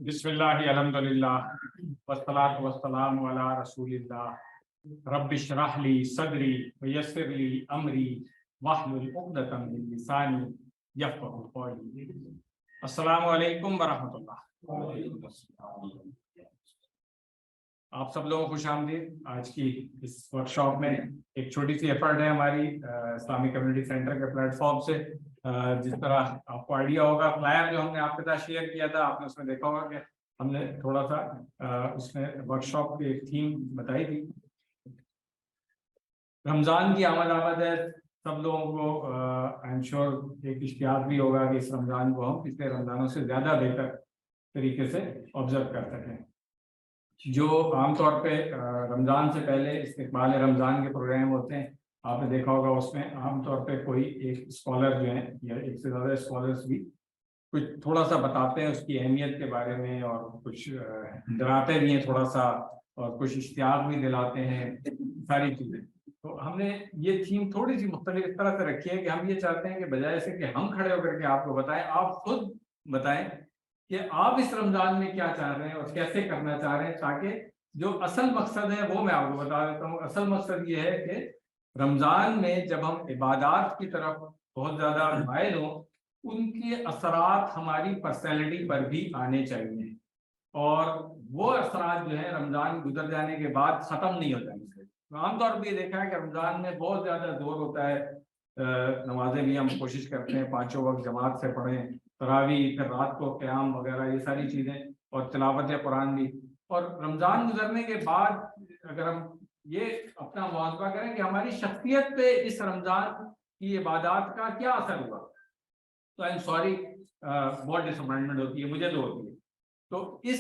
بسم اللہ الحمدللہ والصلاۃ والسلام علی رسول اللہ رب اشرح لی صدری ویسر لی امری واحلل عقدۃ من لسانی یفقہوا قولی۔ السلام علیکم ورحمۃ اللہ۔ آپ سب لوگوں کو خوش آمدید۔ آج کی اس ورکشاپ میں ایک چھوٹی سی ایفرٹ ہے ہماری اسلامی کمیونٹی سینٹر کے پلیٹ فارم سے۔ جس طرح آپ کو آئیڈیا ہوگا، فلائر جو ہم نے آپ کے ساتھ شیئر کیا تھا، آپ نے اس میں دیکھا ہوگا کہ ہم نے تھوڑا سا اس میں ورکشاپ کی ایک تھیم بتائی تھی۔ رمضان کی آمد ہے، سب لوگوں کو آئی ایم شیور ایک اشتیاق بھی ہوگا کہ اس رمضان کو ہم پچھلے رمضانوں سے زیادہ بہتر طریقے سے آبزرو کر سکیں۔ جو عام طور پہ رمضان سے پہلے استقبال رمضان کے پروگرام ہوتے ہیں، آپ نے دیکھا ہوگا اس میں عام طور پہ کوئی ایک اسکالر جو ہیں یا ایک سے زیادہ اسکالرس بھی کچھ تھوڑا سا بتاتے ہیں اس کی اہمیت کے بارے میں، اور کچھ ڈراتے بھی ہیں تھوڑا سا، اور کچھ اشتیاق بھی دلاتے ہیں، ساری چیزیں۔ تو ہم نے یہ تھیم تھوڑی سی مختلف اس طرح سے رکھی ہے کہ ہم یہ چاہتے ہیں کہ بجائے سے کہ ہم کھڑے ہو کر کے آپ کو بتائیں، آپ خود بتائیں کہ آپ اس رمضان میں کیا چاہ رہے ہیں اور کیسے کرنا چاہ رہے ہیں، تاکہ جو اصل مقصد ہے وہ میں آپ کو بتا دیتا ہوں۔ اصل مقصد یہ ہے کہ رمضان میں جب ہم عبادات کی طرف بہت زیادہ مائل ہوں، ان کے اثرات ہماری پرسنالٹی پر بھی آنے چاہیے، اور وہ اثرات جو ہیں رمضان گزر جانے کے بعد ختم نہیں ہو جائیں گے۔ عام طور پہ یہ دیکھا ہے کہ رمضان میں بہت زیادہ زور ہوتا ہے، نمازیں بھی ہم کوشش کرتے ہیں پانچوں وقت جماعت سے پڑھیں، تراویح، پھر رات کو قیام وغیرہ، یہ ساری چیزیں، اور تلاوت قرآن بھی۔ اور رمضان گزرنے کے بعد اگر ہم یہ اپنا محاسبہ کریں کہ ہماری شخصیت پہ اس رمضان کی عبادات کا کیا اثر ہوا، تو آئی ایم سوری، بہت ڈس اپوائنٹمنٹ ہوتی ہے، مجھے تو ہوتی ہے۔ تو اس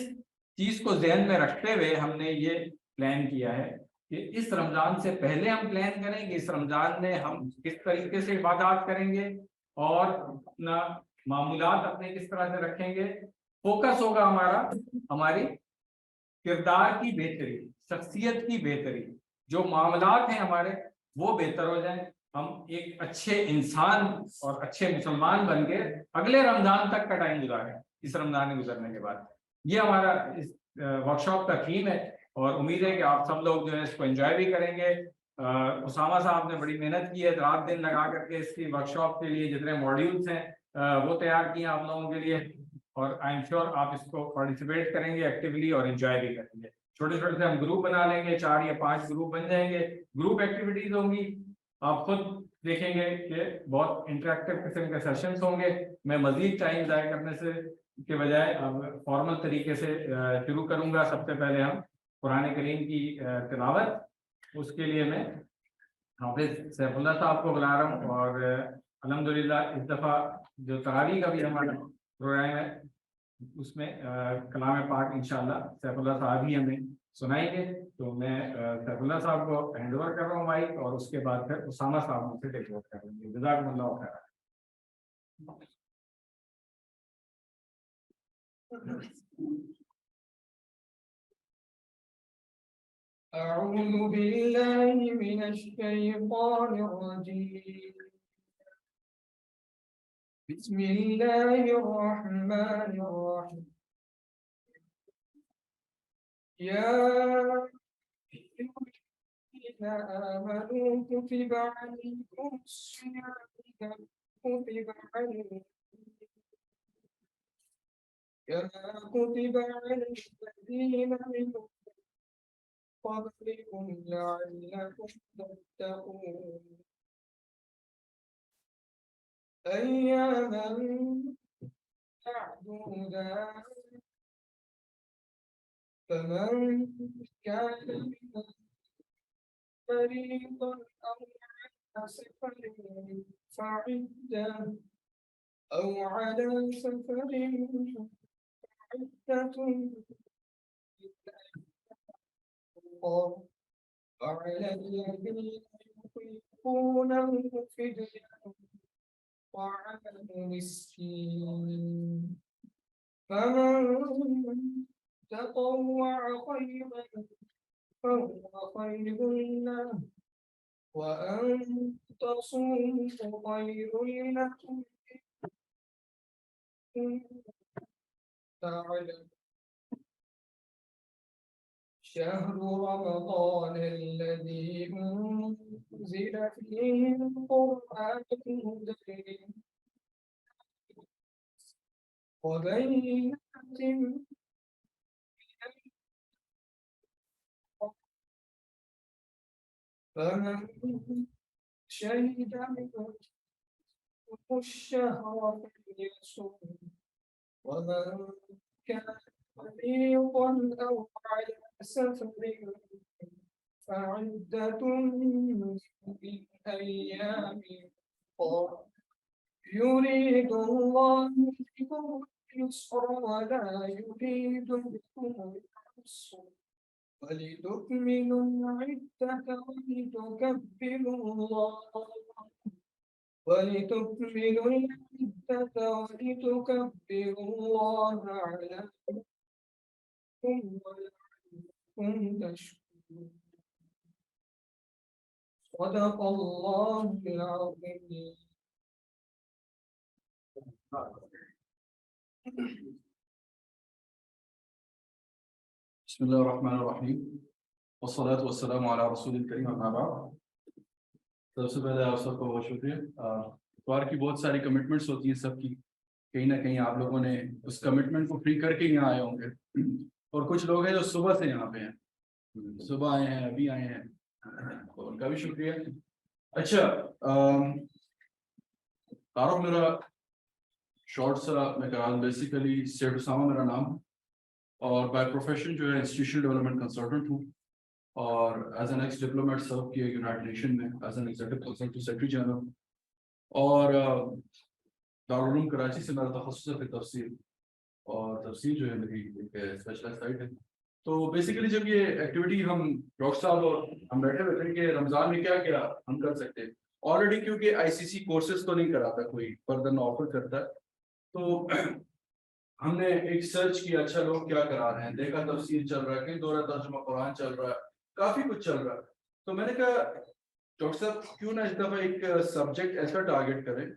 چیز کو ذہن میں رکھتے ہوئے ہم نے یہ پلان کیا ہے کہ اس رمضان سے پہلے ہم پلان کریں کہ اس رمضان میں ہم کس طریقے سے عبادات کریں گے، اور اپنا معمولات اپنے کس طرح سے رکھیں گے۔ فوکس ہوگا ہمارا ہماری کردار کی بہتری، شخصیت کی بہتری، جو معاملات ہیں ہمارے وہ بہتر ہو جائیں، ہم ایک اچھے انسان اور اچھے مسلمان بن کے اگلے رمضان تک کا ٹائم گزاریں، اس رمضان گزرنے کے بعد۔ یہ ہمارا اس ورکشاپ کا تھیم ہے، اور امید ہے کہ آپ سب لوگ جو ہے اس کو انجوائے بھی کریں گے۔ اسامہ صاحب نے بڑی محنت کی ہے، رات دن لگا کر کے اس کی ورکشاپ کے لیے جتنے ماڈیولس ہیں وہ تیار کیے ہیں آپ لوگوں کے لیے، اور آئی ایم شیور آپ اس کو پارٹیسپیٹ کریں گے ایکٹیولی اور انجوائے بھی کریں گے۔ چھوٹے چھوٹے سے ہم گروپ بنا لیں گے، 4 یا 5 گروپ بن جائیں گے، گروپ ایکٹیویٹیز ہوں گی، آپ خود دیکھیں گے کہ بہت انٹریکٹیو قسم کے سیشنز ہوں گے۔ میں مزید ٹائم ضائع کرنے سے کے بجائے فارمل طریقے سے شروع کروں گا۔ سب سے پہلے ہم قرآن کریم کی تلاوت، اس کے لیے میں حافظ سیف اللہ صاحب کو بلا رہا ہوں، اور الحمدللہ اس دفعہ جو تراویح کا بھی ہمارا پروگرام ہے اس میں کلام پاک انشاءاللہ سیف اللہ صاحب ہی ہمیں سنائیں گے۔ تو میں سیف اللہ صاحب کو ہینڈ اوور کر رہا ہوں مائک، اور اس کے بعد پھر اسامہ صاحب مجھ سے ٹیک اوور کر رہے ہیں۔ جزاکم اللہ خیر۔ أعوذ بالله من الشيطان الرجيم، بسم الله الرحمن الرحيم، يا أيها الذين آمنوا كتب عليكم الصيام كما كتب على الذين من قبلكم لعلكم تتقون، أياما معدودات، فمن كان مريضا أو على سفر فعدة وعلى الذين يطيقونه فدية طعام مسكين، فمن تطوع خيرا فهو خير له، وأن تصوموا خير لكم إن كنتم تعلمون، شهر رمضان الذي أنزل فيه القرآن هدى وبينات من فمن شهد منكم الشهر فليصم ومن كان مريضا أو على سفر فعدة من أيام أخرى يريد الله بكم اليسر ولا يريد بكم العسر ولتكملوا العدة ولتكملوا العدة ولتكبروا الله على ولعلكم تشكرون صدق الله العظيم. بسم الله الرحمن الرحیم والصلاة والسلام علی رسول الکریم اما بعد. سب سے پہلے آپ سب کو بہت شکریہ. اتوار کی بہت ساری کمٹمنٹس ہوتی ہیں سب کی, کہیں نہ کہیں آپ لوگوں نے اس کمٹمنٹ کو فری کر کے یہاں آئے ہوں گے, اور کچھ لوگ ہیں جو صبح سے یہاں پہ ہیں, صبح آئے ہیں, ابھی آئے ہیں, ان کا بھی شکریہ. اچھا, تعارف میرا شارٹ سا میں کرا دوں. بیسیکلی سید اسامہ میرا نام, اور بائی پروفیشن جو ہے انسٹیٹیوشنل ڈیولپمنٹ کنسلٹنٹ ہوں, اور ایز این ایکس ڈپلومیٹ سرو کیا یونائٹڈ نیشن میں as an executive consultant secretary general, اور دارالعلوم کراچی سے میرا تخصص ہے تفسیر, اور تفسیر جو ہے میری ایک اسپیشلائز سائٹ ہے. تو بیسیکلی جب یہ ایکٹیویٹی ہم ڈاکٹر صاحب اور ہم بیٹھے ہوئے تھے کہ رمضان میں کیا کیا ہم کر سکتے ہیں, آلریڈی کیونکہ آئی سی سی کورسز تو نہیں کراتا کوئی, فردر آفر کرتا ہے, تو ہم نے ایک سرچ کیا اچھا لوگ کیا کرا رہے ہیں, دیکھا تفسیر چل رہا ہے, کہیں دورہ ترجمہ قرآن چل رہا ہے, کافی کچھ چل رہا ہے. تو میں نے کہا ڈاکٹر صاحب کیوں نہ اس دفعہ ایک سبجیکٹ ایسا ٹارگیٹ کریں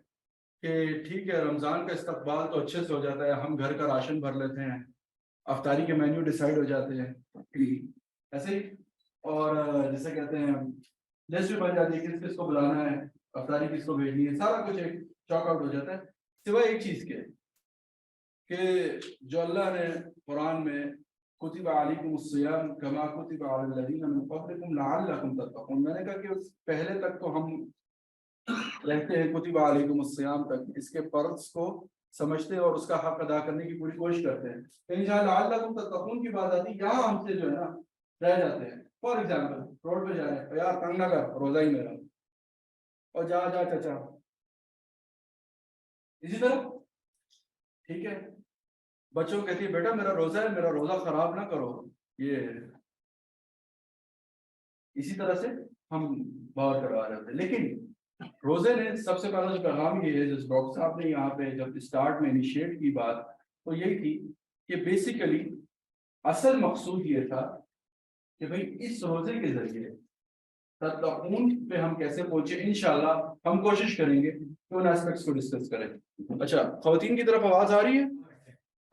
کہ ٹھیک ہے رمضان کا استقبال تو اچھے سے ہو جاتا ہے, ہم گھر کا راشن بھر لیتے ہیں, افطاری کے مینیو ڈیسائیڈ ہو جاتے ہیں ایسے ہی, اور جیسے کہتے ہیں لسٹ بھی بن جاتی ہے کس کس کو بلانا ہے, افطاری کس کو بھیجنی ہے, سارا کچھ ایک چاک آؤٹ ہو جاتا ہے, سوائے ایک چیز کے کہ جو اللہ نے قرآن میں کتب علیکم الصیام کما کتب علی الذین من قبلکم لعلکم تتقون, میں نے کہا کہ پہلے تک تو ہم رہتے ہیں کتب علیکم الصیام تک, اس کے فرض کو سمجھتے ہیں اور اس کا حق ادا کرنے کی پوری کوشش کرتے ہیں, لیکن جہاں لعلکم تتقون کی بات آتی ہے یہاں ہم سے جو ہے نا رہ جاتے ہیں. فار ایگزامپل روڈ پہ جا رہے ہیں, یار تنگ نہ کر روزہ ہی میرا, اور جا چچا اسی طرح ٹھیک ہے, بچوں کہتی ہے بیٹا میرا روزہ ہے, میرا روزہ خراب نہ کرو, یہ اسی طرح سے ہم باور کروا رہے تھے. لیکن روزے نے سب سے پہلا جو پیغام یہ ہے جس ڈاکٹر صاحب نے یہاں پہ جب اسٹارٹ میں انیشیٹ کی بات, تو یہی تھی کہ بیسیکلی اصل مقصود یہ تھا کہ بھئی اس روزے کے ذریعے تتقون پہ ہم کیسے پہنچے. انشاءاللہ ہم کوشش کریں گے کہ ان ایسپیکٹس کو ڈسکس کریں. اچھا, خواتین کی طرف آواز آ رہی ہے؟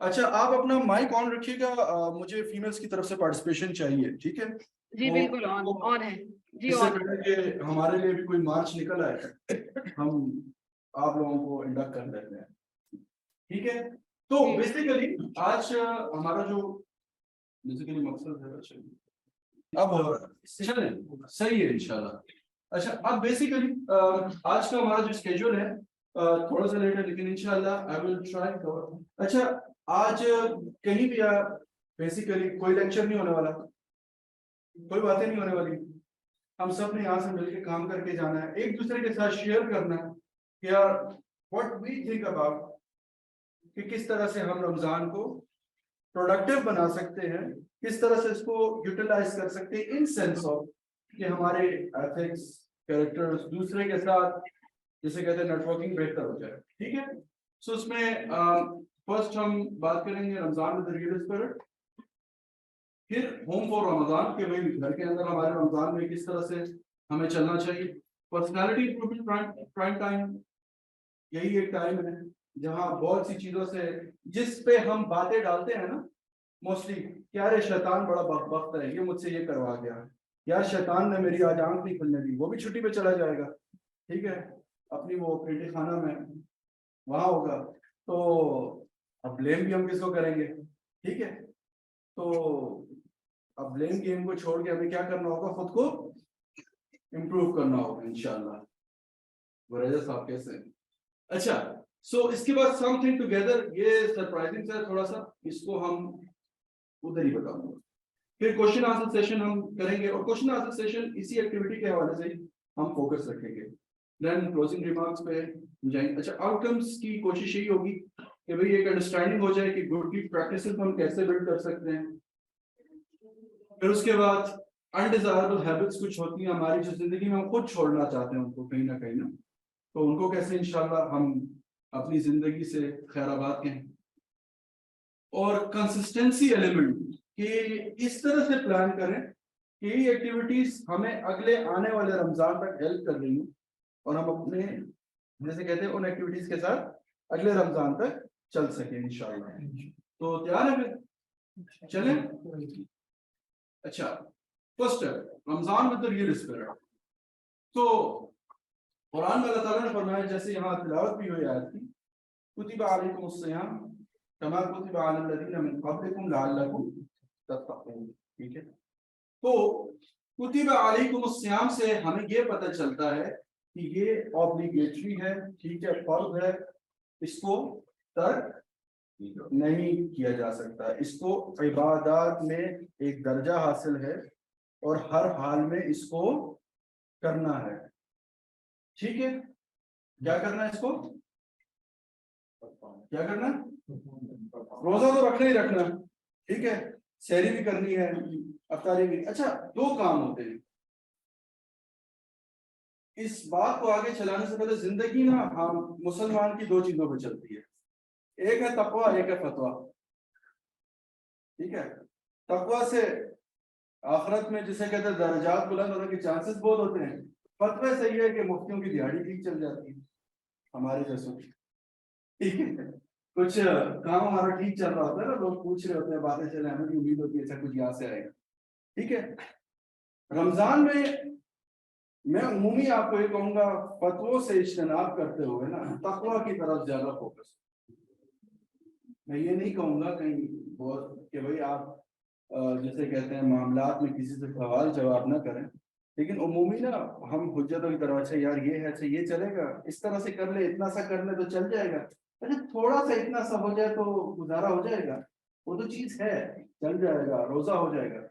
اچھا, آپ اپنا مائک آن رکھیے گا, مجھے فیمیلز کی طرف سے پارٹیسپیشن چاہیے, ٹھیک ہے جی بالکل آن ہے جی. اس سے اور پہلے کہ ہمارے لیے بھی کوئی مارچ نکل آئے ہم آپ لوگوں کو انڈکٹ کر لیتے ہیں, ٹھیک ہے. تو بیسیکلی آج ہمارا جو بیسیکلی مقصد ہے اب چلیں صحیح ہے انشاءاللہ. اچھا, اب بیسیکلی آج کا ہمارا جو اسکیجول ہے تھوڑا سا لیٹ ہے, لیکن انشاءاللہ I will try to cover. اچھا, آج کہیں بھی بیسیکلی کوئی لیکچر نہیں ہونے والا, کوئی باتیں نہیں ہونے والی, ہم سب نے یہاں سے مل کے کام کر کے جانا ہے, ایک دوسرے کے ساتھ شیئر کرنا ہے کہ یار what we think about کہ کس طرح سے ہم رمضان کو پروڈکٹیو بنا سکتے ہیں, کس طرح سے اس کو یوٹیلائز کر سکتے ہیں ان سینس آف کہ ہمارے ایتھکس کیریکٹرز دوسرے کے ساتھ جسے کہتے ہیں نیٹ ورکنگ بہتر ہو جائے, ٹھیک ہے. سو اس میں فرسٹ ہم بات کریں گے رمضان ود ریئل اسپرٹ, پھر ہوم فار رمضان کہ بھائی گھر کے اندر ہمارے رمضان میں کس طرح سے ہمیں چلنا چاہیے, پرسنالٹی امپروومنٹ پرائم ٹائم, یہی ایک ٹائم ہے جہاں بہت سی چیزوں سے جس پہ ہم باتیں ڈالتے ہیں نا موسٹلی کہ یار شیطان بڑا بدبخت ہے, یہ مجھ سے یہ کروا گیا, یار شیطان نے میری آج آنکھ نہیں کھلنے دی, وہ بھی چھٹی پہ چلا جائے گا, ٹھیک ہے, اپنی وہ پیٹی خانہ میں وہاں ہوگا, تو اب بلیم بھی ہم کس کو کریں گے, ٹھیک ہے. تو اب بلیم گیم کو چھوڑ کے ہمیں کیا کرنا ہوگا, خود کو امپروو کرنا ہوگا انشاءاللہ. ورجہ صاحب کیسے, اچھا سو اس کے بعد سم تھنگ ٹوگیدر, یہ سرپرائزنگ ہے تھوڑا سا, اس کو ہم ادھر ہی بتاؤں گا. پھر کوشچن آنسر سیشن ہم کریں گے, اور کوشچن آنسر سیشن اسی ایکٹیویٹی کے حوالے سے ہم فوکس رکھیں گے. دین کلوزنگ ریمارکس پہ جائیں گے. اچھا آؤٹ کمس کی کوشش یہی ہوگی کہ بھئی ایک انڈرسٹینڈنگ ہو جائے کہ گڈ کی پریکٹسز ہم کیسے بلڈ کر سکتے ہیں. پھر اس کے بعد انڈیزائربل ہیبٹس کچھ ہوتی ہیں ہماری جو زندگی میں ہم خود چھوڑنا چاہتے ہیں ان کو کہیں نہ کہیں نا, تو ان کو کیسے انشاءاللہ ہم اپنی زندگی سے خیر آباد کہیں. اور کنسسٹنسی ایلیمنٹ کہ اس طرح سے پلان کریں کہ یہ ایکٹیویٹیز ہمیں اگلے آنے والے رمضان تک ہیلپ کر رہی ہوں, اور ہم اپنے جیسے کہتے ہیں ان ایکٹیویٹیز کے ساتھ اگلے رمضان تک چل سکیں انشاءاللہ. تو تیار ہے پھر چلیں. اچھا first Ramzan with the real spirit. تو قرآن میں اللہ تعالیٰ نے فرمایا, جیسے یہاں تلاوت بھی ہوئی آیت کی, کتب علیکم الصیام کما کتب علی الذین من قبلکم لعلکم تتقون. ٹھیک ہے, تو کتب علیکم الصیام سے ہمیں یہ پتہ چلتا ہے کہ یہ اوبلیگیٹری ہے, ٹھیک ہے, فرض ہے, اس کو ترک نہیں کیا جا سکتا, اس کو عبادات میں ایک درجہ حاصل ہے اور ہر حال میں اس کو کرنا ہے. ٹھیک ہے, کیا کرنا ہے, اس کو کیا کرنا, روزہ تو رکھنا ہی رکھنا, ٹھیک ہے, سحری بھی کرنی ہے, افطاری بھی. اچھا دو کام ہوتے ہیں, اس بات کو آگے چلانے سے پہلے زندگی نا ہم مسلمان کی دو چیزوں پہ چلتی ہے, ایک ہے تقویٰ, ایک ہے فتویٰ. ٹھیک ہے, تقویٰ سے آخرت میں جسے کہتے ہیں درجات بلند ہونے کے چانسز بہت ہوتے ہیں, فتوے سے یہ ہے کہ مفتیوں کی دیہڑی ٹھیک چل جاتی ہے ہمارے جیسوں کی. ٹھیک ہے, کچھ کام ہمارا ٹھیک چل رہا ہوتا ہے نا, لوگ پوچھ رہے ہوتے ہیں, باتیں چل رہی, ہمیں بھی امید ہوتی ہے ایسا کچھ یہاں سے آئے گا. ٹھیک ہے, رمضان میں عمومی آپ کو یہ کہوں گا فتووں سے اجتناب کرتے ہوئے نا تقویٰ کی طرف زیادہ فوکس. میں یہ نہیں کہوں گا کہیں بہت کہ بھئی آپ جیسے کہتے ہیں معاملات میں کسی سے سوال جواب نہ کریں, لیکن عمومی نا ہم حجتوں کی طرف, اچھا یار یہ ہے, اچھا یہ چلے گا, اس طرح سے کر لے, اتنا سا کر لے تو چل جائے گا, اچھا تھوڑا سا اتنا سا ہو جائے تو گزارا ہو جائے گا, وہ تو چیز ہے, چل جائے گا, روزہ ہو جائے گا.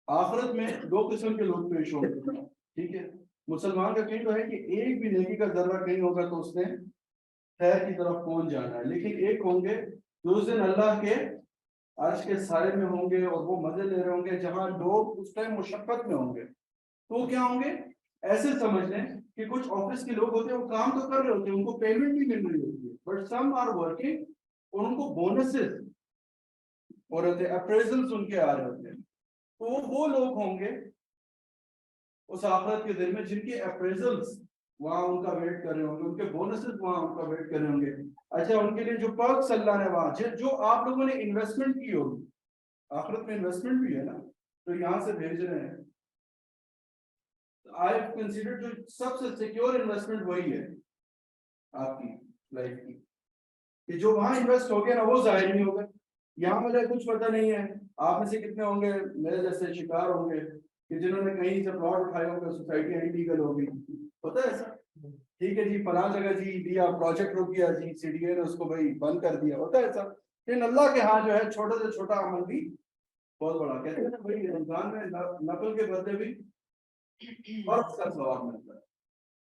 آخرت میں دو قسم کے لوگ پیش ہوں گے. ٹھیک ہے, مسلمان کا کہیں تو ہے کہ ایک بھی نیکی کا ذرہ کہیں ہوگا تو اس نے خیر کی طرف پہنچ جانا ہے, لیکن ایک ہوں گے جو اس دن اللہ کے عرش کے سائے میں ہوں گے اور وہ مزے لے رہے ہوں گے, جہاں لوگ اس ٹائم مشقت میں ہوں گے. تو کیا ہوں گے, ایسے سمجھ لیں کہ کچھ آفس کے لوگ ہوتے ہیں, وہ کام تو کر رہے ہوتے ہیں, ان کو پیمنٹ بھی مل رہی ہوتی ہے, بٹ سم آر ورکنگ, اور ان کو بونسز اور اپریزلز ان کے آ رہے ہوتے ہیں. تو وہ لوگ ہوں گے اس آخرت کے دن میں جن کے اپریزلز وہاں ان کا ویٹ کر رہے ہوں گے, ان کے بونسز وہاں ان کا ویٹ کر رہے ہوں گے. اچھا ان کے لیے جو پرکس اللہ نے وہاں جو آپ لوگوں نے انویسٹمنٹ کی ہوگی, آخرت میں انویسٹمنٹ بھی ہے نا, تو یہاں سے بھیج رہے ہیں. I consider جو سب سے سیکیور انویسٹمنٹ وہی ہے آپ کی لائف کی, کہ جو وہاں انویسٹ ہو گیا نا وہ ظاہر نہیں ہوگا. یہاں مجھے کچھ پتہ نہیں ہے, آپ میں سے کتنے ہوں گے میرے جیسے شکار ہوں گے کہ جنہوں نے کہیں سے پلاٹ اٹھائے ہوں گے, سوسائٹی انلیگل ہوگی, ہوتا ہے ایسا. ٹھیک ہے جی, فلاں جگہ جی دیا, پروجیکٹ رک گیا جی, سی ڈی اے نے اس کو بھائی بند کر دیا, ہوتا ہے ایسا. لیکن اللہ کے ہاں جو ہے چھوٹے سے چھوٹا عمل بھی بہت بڑا. کہتے ہیں بھائی رمضان میں نقل کے بدلے بھی فرض کا ثواب ملتا ہے.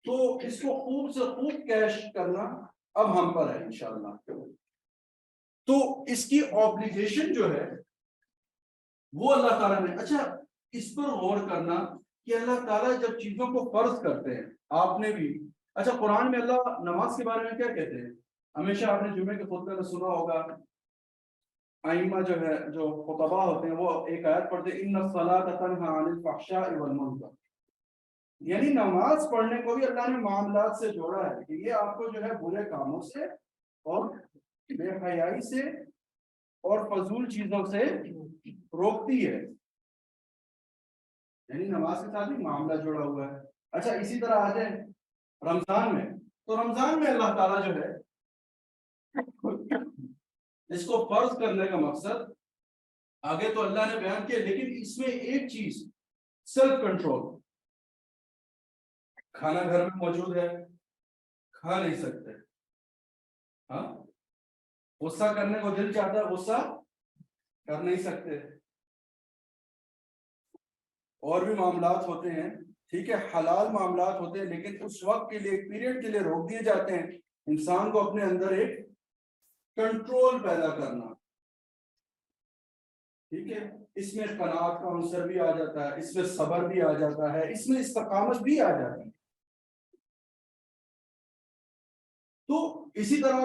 تو اس کو خوب سے خوب کیش کرنا اب ہم پر ہے انشاءاللہ. تو اس کی اوبلیگیشن جو ہے وہ اللہ تعالیٰ نے, اچھا اس پر غور کرنا کہ اللہ تعالیٰ جب چیزوں کو فرض کرتے ہیں, آپ نے بھی, اچھا قرآن میں اللہ نماز کے بارے میں کیا کہتے ہیں, ہمیشہ آپ نے جمعے کے خطبے میں سنا ہوگا, ائمہ جو ہے جو خطباء ہوتے ہیں وہ ایک آیت پڑھتے ہیں, ان الصلاۃ تنہی عن الفحشاء والمنکر, یعنی نماز پڑھنے کو بھی اللہ نے معاملات سے جوڑا ہے کہ یہ آپ کو جو ہے برے کاموں سے اور بے حیائی سے اور فضول چیزوں سے روکتی ہے. یعنی نماز کے ساتھ بھی معاملہ جڑا ہوا ہے. اچھا اسی طرح آ جائیں رمضان میں. تو رمضان میں اللہ تعالیٰ جو ہے اس کو فرض کرنے کا مقصد آگے تو اللہ نے بیان کیا, لیکن اس میں ایک چیز سیلف کنٹرول. کھانا گھر میں موجود ہے, کھا نہیں سکتے, ہاں غصہ کرنے کو دل چاہتا ہے, غصہ کر نہیں سکتے. اور بھی معاملات ہوتے ہیں, ٹھیک ہے, حلال معاملات ہوتے ہیں, لیکن اس وقت کے لیے, ایک پیریڈ کے لیے روک دیے جاتے ہیں. انسان کو اپنے اندر ایک کنٹرول پیدا کرنا, ٹھیک ہے. اس میں قناعت کا عنصر بھی آ جاتا ہے, اس میں صبر بھی آ جاتا ہے, اس میں استقامت بھی آ جاتا ہے. تو اسی طرح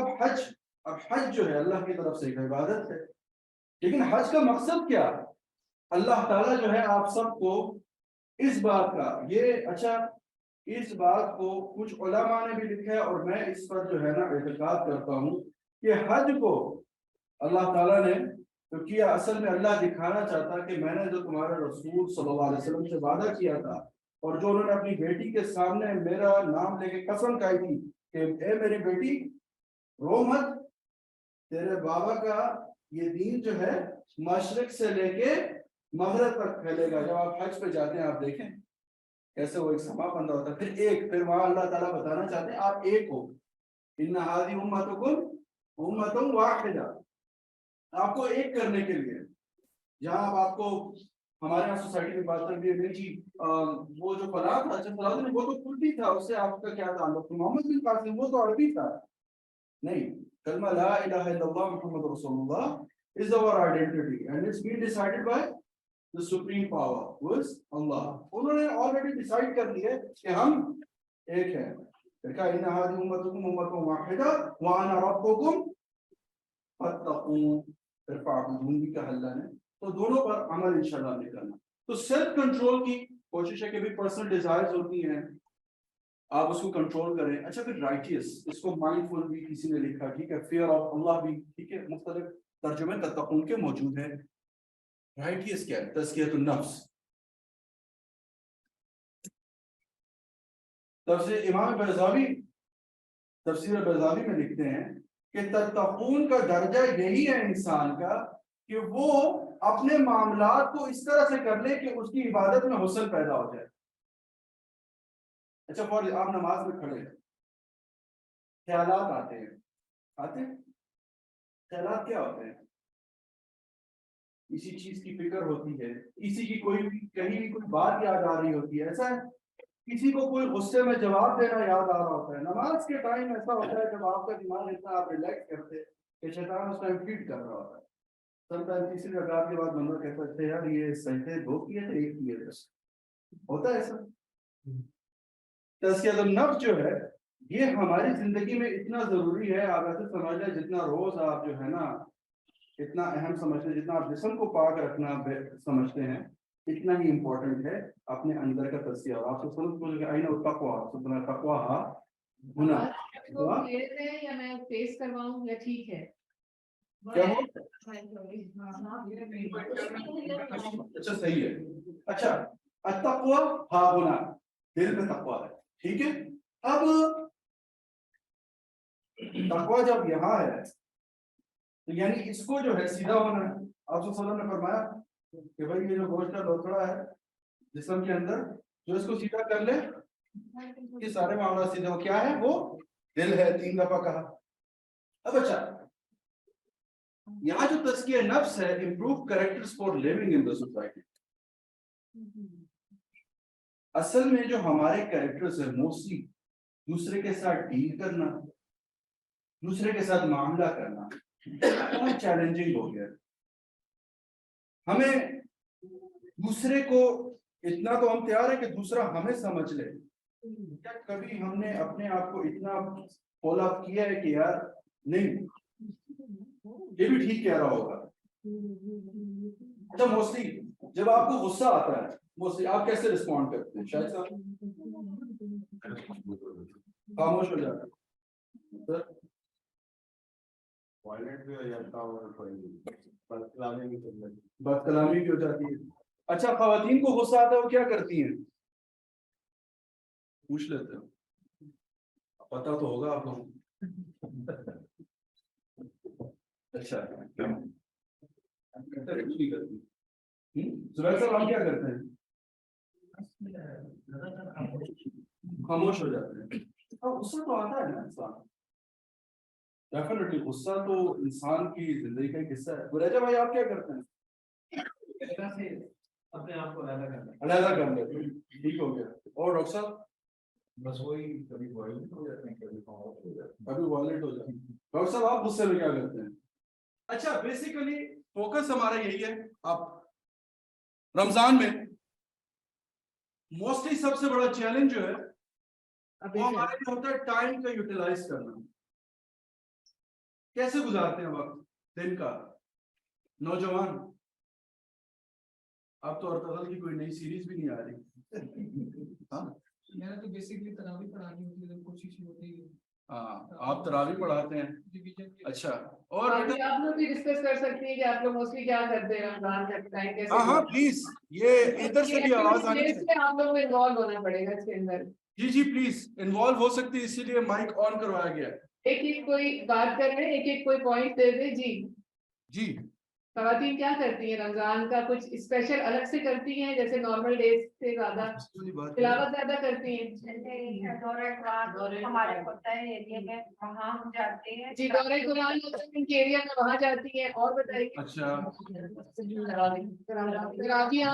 اب حج جو ہے اللہ کی طرف سے ایک عبادت ہے, لیکن حج کا مقصد کیا؟ اللہ تعالیٰ جو ہے آپ سب کو اس بات کا, یہ اچھا اس بات کو کچھ علماء نے بھی لکھا ہے اور میں اس پر جو ہے نا اعتقاد کرتا ہوں کہ حج کو اللہ تعالیٰ نے تو کیا, اصل میں اللہ دکھانا چاہتا کہ میں نے جو تمہارے رسول صلی اللہ علیہ وسلم سے وعدہ کیا تھا, اور جو انہوں نے اپنی بیٹی کے سامنے میرا نام لے کے قسم کھائی تھی کہ اے میری بیٹی رو مت, تیرے بابا کا یہ دین جو ہے مشرق سے لے کے مغرب تک پھیلے گا. جب آپ حج پہ جاتے ہیں آپ دیکھیں کیسے وہ ایک سما بندہ ہوتا ہے, پھر وہاں اللہ تعالیٰ بتانا چاہتے ہیں آپ ایک ہو, ان هذه امتکم امۃ واحدہ, آپ کو ایک کرنے کے لیے. جہاں آپ کو ہمارے یہاں سوسائٹی میں بات کر دی ہے جی وہ جو فلاں تھا, اچھا فلاں وہ تو کردی تھا, اس سے آپ کا کیا تعلق؟ محمد بن قاسم وہ تو عربی تھا. نہیں, کلمہ لا الہ الا اللہ محمد رسول اللہ is our identity and it's been decided by the supreme power who is Allah. انہوں نے already decide کر لیا کہ ہم ایک ہیں. پھر کہا ان هذه امتکم امۃ واحدہ وانا ربکم فاتقون, پھر فاعبدون بھی کہا اللہ نے. تو دونوں پر عمل انشاءاللہ نہیں کرنا. تو سیلف کنٹرول کی کوشش ہے کہ بھی پرسنل ڈیزائرز ہوتی ہیں آپ اس کو کنٹرول کریں. اچھا پھر رائٹیس, اس کو مائنڈ فل بھی کسی نے لکھا, ٹھیک ہے, فیئر آف اللہ بھی, ٹھیک ہے, مختلف ترجمے تتقون کے موجود ہیں. رائٹیس کیا ہے؟ تزکیۃ النفس. تفسیر امام بیضاوی تفسیر بیضاوی میں لکھتے ہیں کہ تتقون کا درجہ یہی ہے انسان کا کہ وہ اپنے معاملات کو اس طرح سے کر لے کہ اس کی عبادت میں حسن پیدا ہو جائے. اچھا فور آپ نماز میں کھڑے ہیں, خیالات آتے ہیں, خیالات کیا ہوتے ہیں؟ کسی چیز کی فکر ہوتی ہے, کسی کی کوئی کہیں بھی کوئی بات یاد آ رہی ہوتی ہے, ایسا ہے کسی کو کوئی غصے میں جواب دینا یاد آ رہا ہوتا ہے. نماز کے ٹائم ایسا ہوتا ہے جب آپ کا دماغ اتنا آپ ریلیکس کرتے کہ شیطان اس ٹائم فیڈ کر رہا ہوتا ہے. سم ٹائم تیسری رکعت کے بعد بندہ کہتا ہے یار یہ سجدے 2 کیے تھے 1 کیے تھے, ہوتا ہے ایسا. تزکیۃ النفس جو ہے یہ ہماری زندگی میں اتنا ضروری ہے, آپ ایسے سمجھ لیں جتنا روز آپ جو ہے نا اتنا اہم سمجھتے ہیں, جتنا آپ جسم کو پاک رکھنا سمجھتے ہیں, اتنا ہی امپورٹنٹ ہے اپنے اندر کا تزکیہ. اور آپ کو سن آئینہ التقویٰ سبحان تقویٰ ہونا یا میں فیس کرواؤں یا ٹھیک ہے کیا ہو. اچھا صحیح ہے. اچھا التقویٰ ہاں ہونا, دل میں تقویٰ ہے, ٹھیک ہے. اب تقویٰ جب یہاں ہے تو یعنی اس کو جو ہے سیدھا ہونا ہے. آپ صلی اللہ علیہ وسلم نے فرمایا کہ بھائی یہ جو گوشت کا لوتھڑا ہے جسم کے اندر, جو اس کو سیدھا کر لے یہ سارے معاملات سیدھے ہو. کیا ہے وہ؟ دل ہے, 3 دفعہ کہا. اب اچھا یہاں جو تزکیہ نفس ہے, improve characters for living in the society. اصل میں جو ہمارے کریکٹرز ہیں موسٹلی دوسرے کے ساتھ ڈیل کرنا, دوسرے کے ساتھ معاملہ کرنا بہت چیلنجنگ ہو گیا. ہمیں دوسرے کو اتنا تو ہم تیار ہے کہ دوسرا ہمیں سمجھ لے. کیا کبھی ہم نے اپنے آپ کو اتنا فالو اپ کیا ہے کہ یار نہیں یہ بھی ٹھیک کہہ رہا ہوگا. اچھا موسٹلی جب آپ کو غصہ آتا ہے موسٹلی آپ کیسے رسپونڈ کرتے ہیں؟ شاید صاحب خاموش ہو جاتا ہے. وائلنٹ بھی ہو جاتا ہوں اور کوئی بدکلامی بھی کر لیتی بدکلامی بھی ہو جاتی ہے. اچھا خواتین کو غصہ آتا ہے وہ کیا کرتی ہیں؟ پوچھ لیتے ہو, پتا تو ہوگا آپ کو. اچھا زبیر صاحب ہم کیا کرتے ہیں؟ خاموش ہو جاتے ہیں. اور غصہ تو آتا ہے نا انسان, ڈیفینیٹلی غصہ تو انسان کی زندگی کا ایک حصہ ہے. گریجا بھائی آپ کیا کرتے ہیں؟ اپنے آپ کو علیحدہ کرنا علیحدہ کر لیتے ہیں, ٹھیک ہو گیا. اور ڈاکٹر صاحب بس وہی کبھی وائلنٹ ہو جاتے ہیں کبھی خاموش ہو جاتے ہیں. ابھی وائلنٹ ہو جاتے ہیں. ڈاکٹر صاحب آپ غصے میں کیا کرتے ہیں؟ اچھا بیسیکلی فوکس ہمارا یہی ہے. آپ رمضان میں موسٹلی سب سے بڑا چیلنج جو ہے وہ ہمارے لیے ہوتا ہے ٹائم کا یوٹیلائز کرنا. کیسے گزارتے ہیں وقت دن کا نوجوان؟ اب تو ارطغرل کی کوئی نئی سیریز بھی نہیں آ رہی. ہاں میں نے تو بیسکلی تراویح پڑھانی ہوتی ہے, کوشش یہ ہوتی ہے. ہاں آپ تراویح پڑھاتے ہیں. اچھا اور ابھی آپ لوگ بھی ڈسکس کر سکتے ہیں کہ آپ لوگ موسٹلی کیا کرتے ہیں رمضان کا ٹائم کیسے. ہاں ہاں پلیز یہ ادھر سے بھی آواز آنی چاہیے. آپ لوگوں کو انوالو ہونا پڑے گا اس کے اندر. جی جی پلیز انوالو ہو سکتی ہے, اسی لیے مائک آن کروایا گیا ہے. ایک ایک کوئی بات کر رہے ہیں, ایک ایک کوئی پوائنٹ دے دے. جی جی خواتین کیا کرتی ہیں رمضان کا, کچھ اسپیشل الگ سے کرتی ہیں جیسے نارمل ڈیز سے زیادہ تلاوت زیادہ کرتی ہیں؟ ہمارے ہوتا ہے ایریا میں وہاں ہم جاتے ہیں. جی دورہ قرآن ہوتا ہے ان کے ایریا میں, وہاں جاتی ہیں. اور بتائیے. اچھا تراویح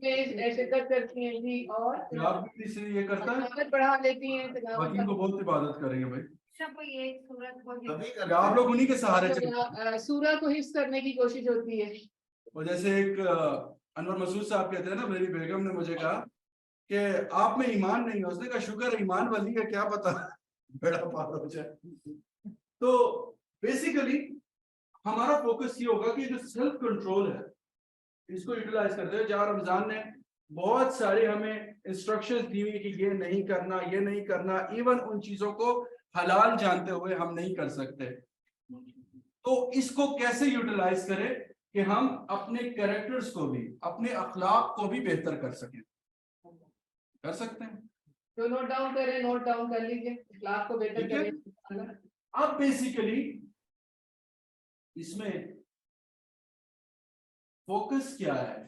میں شرکت کرتی ہیں. جی اور آپ اس لیے یہ کرتا ہے تلاوت بڑھا لیتی ہیں. خواتین کو بہت عبادت کریں گے بھائی. سب کو ایک صورت کو کبھی کیا آپ لوگ انہی کے سہارے چلیں؟ سورہ کو حفظ کرنے کی کوشش ہوتی ہے. اور جیسے ایک انور مسعود صاحب کہتے ہیں نا, میری بیگم نے مجھے کہا کہ آپ میں ایمان نہیں ہے. اس نے کہا شکر ایمان والی ہے, کیا پتا بیڑا پار ہو جائے. تو بیسیکلی ہمارا فوکس یہ ہوگا کہ جو سیلف کنٹرول ہے اس کو یوٹیلائز کرتے ہیں. جہاں رمضان نے بہت ساری ہمیں انسٹرکشن دی ہوئی کہ یہ نہیں کرنا, یہ نہیں کرنا, ایون ان چیزوں کو حلال جانتے ہوئے ہم نہیں کر سکتے. تو اس کو کیسے یوٹیلائز کریں کہ ہم اپنے کریکٹرز کو بھی, اپنے اخلاق کو بھی بہتر کر سکیں. کر سکتے ہیں تو نوٹ ڈاؤن کریں, نوٹ ڈاؤن کر لیجیے, اخلاق کو بہتر ٹھیک ہے. کریں. اب بیسیکلی اس میں فوکس کیا ہے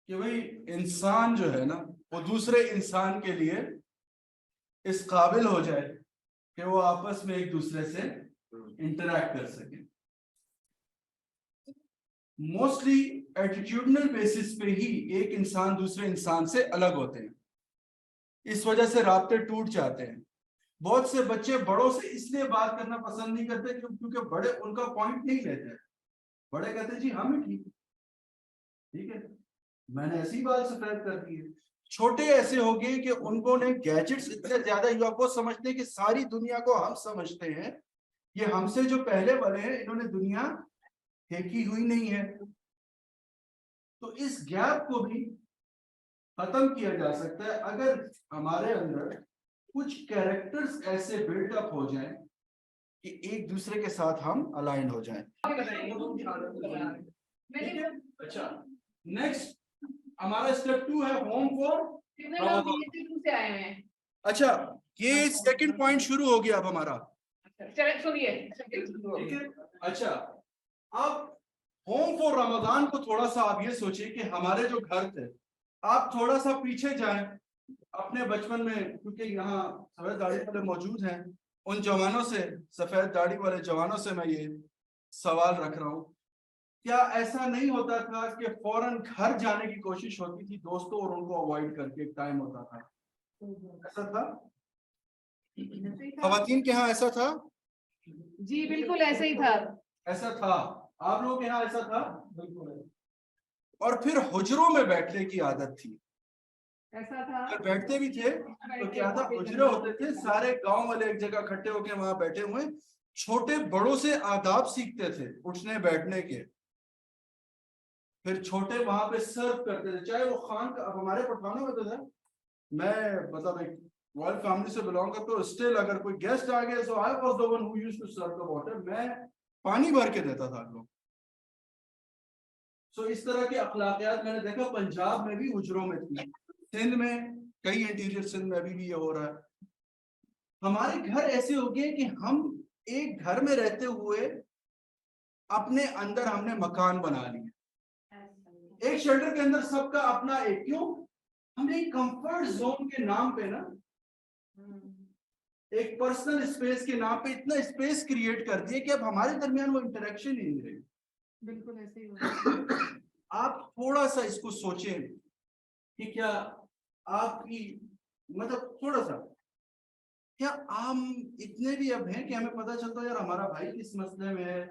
کہ بھئی انسان جو ہے نا وہ دوسرے انسان کے لیے اس قابل ہو جائے کہ وہ آپس میں ایک دوسرے سے انٹریکٹ کر سکیں. موسٹلی ایٹیٹیوڈنل بیسس پہ ہی ایک انسان دوسرے انسان سے الگ ہوتے ہیں. اس وجہ سے رابطے ٹوٹ جاتے ہیں. بہت سے بچے بڑوں سے اس لیے بات کرنا پسند نہیں کرتے کیونکہ بڑے ان کا پوائنٹ نہیں لیتے. بڑے کہتے ہیں جی ہم ہی ٹھیک ہے, میں نے ایسی بات سفید کر دی ہے. چھوٹے ایسے ہو گئے کہ ان کو نے گیجٹس اتنے زیادہ یوگو سمجھتے ہیں کہ ساری دنیا کو ہم سمجھتے ہیں. یہ ہم سے جو پہلے والے ہیں انہوں نے دنیا دیکھی ہوئی نہیں ہے. تو اس گیپ کو بھی ختم کیا جا سکتا ہے اگر ہمارے اندر کچھ کیریکٹرز ایسے بلڈ اپ ہو جائیں کہ ایک دوسرے کے ساتھ ہم الائن ہو جائیں. اچھا نیکسٹ ہمارا اسٹیپ 2 ہے ہوم فور. کتنے لوگ BSc سے آئے ہیں؟ اچھا یہ سیکنڈ پوائنٹ شروع ہو گیا اب ہمارا. چلے سنیے. ٹھیک ہے. اچھا اب ہوم فور رمضان کو تھوڑا سا آپ یہ سوچیں کہ ہمارے جو گھر تھے, آپ تھوڑا سا پیچھے جائیں اپنے بچپن میں, کیونکہ یہاں سفید داڑھی والے موجود ہیں, ان جوانوں سے, سفید داڑھی والے جوانوں سے میں یہ سوال رکھ رہا ہوں, کیا ایسا نہیں ہوتا تھا کہ فوراً گھر جانے کی کوشش ہوتی تھی دوستوں اور ان کو اوائڈ کر کے ایک ٹائم ہوتا تھا؟ ایسا تھا خواتین کے ہاں ایسا تھا؟ جی بالکل ایسے ہی تھا. ایسا تھا آپ لوگوں کے یہاں ایسا تھا؟ اور پھر حجروں میں بیٹھنے کی عادت تھی. ایسا تھا. اگر بیٹھتے بھی تھے تو کیا تھا, حجرے ہوتے تھے, سارے گاؤں والے ایک جگہ اکٹھے ہو کے وہاں بیٹھے ہوئے, چھوٹے بڑوں سے آداب سیکھتے تھے اٹھنے بیٹھنے کے, پھر چھوٹے وہاں پہ سرو کرتے تھے. چاہے وہ خان کا, اب ہمارے پٹھانوں میں تو تھا, میں مطلب ایک رائل فیملی سے بلانگ کرتا ہوں, اسٹل اگر کوئی گیسٹ آ گیا so I was the one who used to serve the water. میں پانی بھر کے دیتا تھا لوگ. سو اس طرح کے اخلاقیات میں نے دیکھا پنجاب میں بھی حجروں میں تھی, سندھ میں کئی انٹیریئر سندھ میں ابھی بھی یہ ہو رہا ہے. ہمارے گھر ایسے ہو گئے کہ ہم ایک گھر میں رہتے ہوئے اپنے اندر ہم نے مکان بنا لیے, ایک شیلٹر کے اندر سب کا اپنا ایک, کیوں ہم نے ایک کمفرٹ زون کے نام پہ نا, ایک پرسنل اسپیس کے نام پہ اتنا اسپیس کریٹ کر دیا کہ اب ہمارے درمیان وہ انٹریکشن ہی نہیں رہی. بالکل ایسے ہی ہوتا ہے. آپ تھوڑا سا اس کو سوچیں کہ کیا آپ کی مطلب تھوڑا سا کیا ہم اتنے بھی اب ہیں کہ ہمیں پتہ چلتا ہے یار ہمارا بھائی کس مسئلے میں ہے.